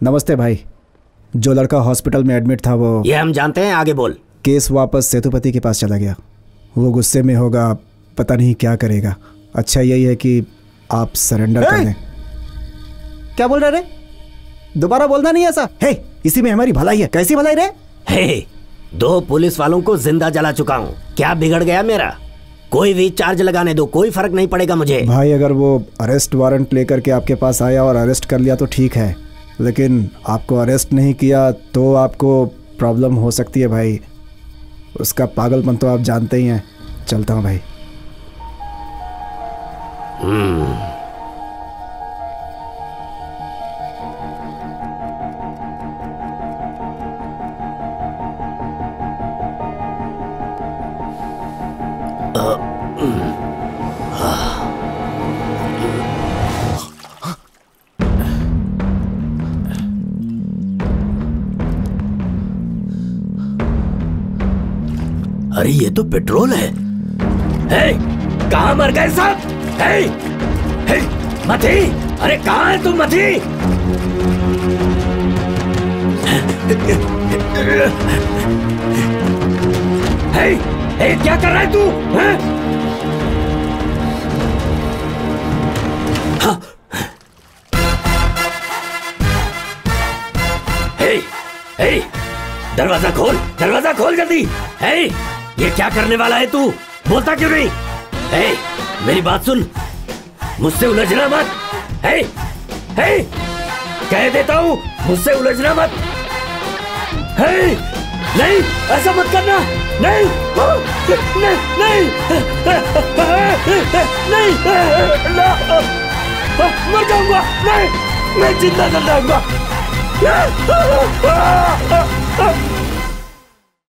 नमस्ते भाई, जो लड़का हॉस्पिटल में एडमिट था वो। ये हम जानते हैं, आगे बोल। केस वापस सेतुपति के पास चला गया। वो गुस्से में होगा, पता नहीं क्या करेगा। अच्छा यही है कि आप सरेंडर कर दें। क्या बोल रहे रे? दोबारा बोलना नहीं ऐसा। हे, इसी में हमारी भलाई है। कैसी भलाई रे? हे, 2 पुलिस वालों को जिंदा जला चुका हूँ, क्या बिगड़ गया मेरा? कोई भी चार्ज लगाने दो, कोई फर्क नहीं पड़ेगा मुझे। भाई अगर वो अरेस्ट वारंट लेकर के आपके पास आया और अरेस्ट कर लिया तो ठीक है, लेकिन आपको अरेस्ट नहीं किया तो आपको प्रॉब्लम हो सकती है भाई। उसका पागलपन तो आप जानते ही हैं। चलता हूँ भाई। अरे ये तो पेट्रोल है। हे, कहाँ मर गए सब? हे, हे, मथी, अरे कहाँ है तू मथी? हे, हे, क्या कर रहा है तू? हे, हे, दरवाजा खोल जल्दी। हे, ये क्या करने वाला है तू? बोलता क्यों नहीं? हे, मेरी बात सुन, मुझसे उलझना मत। हे, हे, कह देता हूँ, मुझसे उलझना मत। हे, नहीं, ऐसा मत करना। नहीं, नहीं, नहीं, नहीं, मर जाऊंगा। नहीं, मैं जिंदा कर जाऊंगा।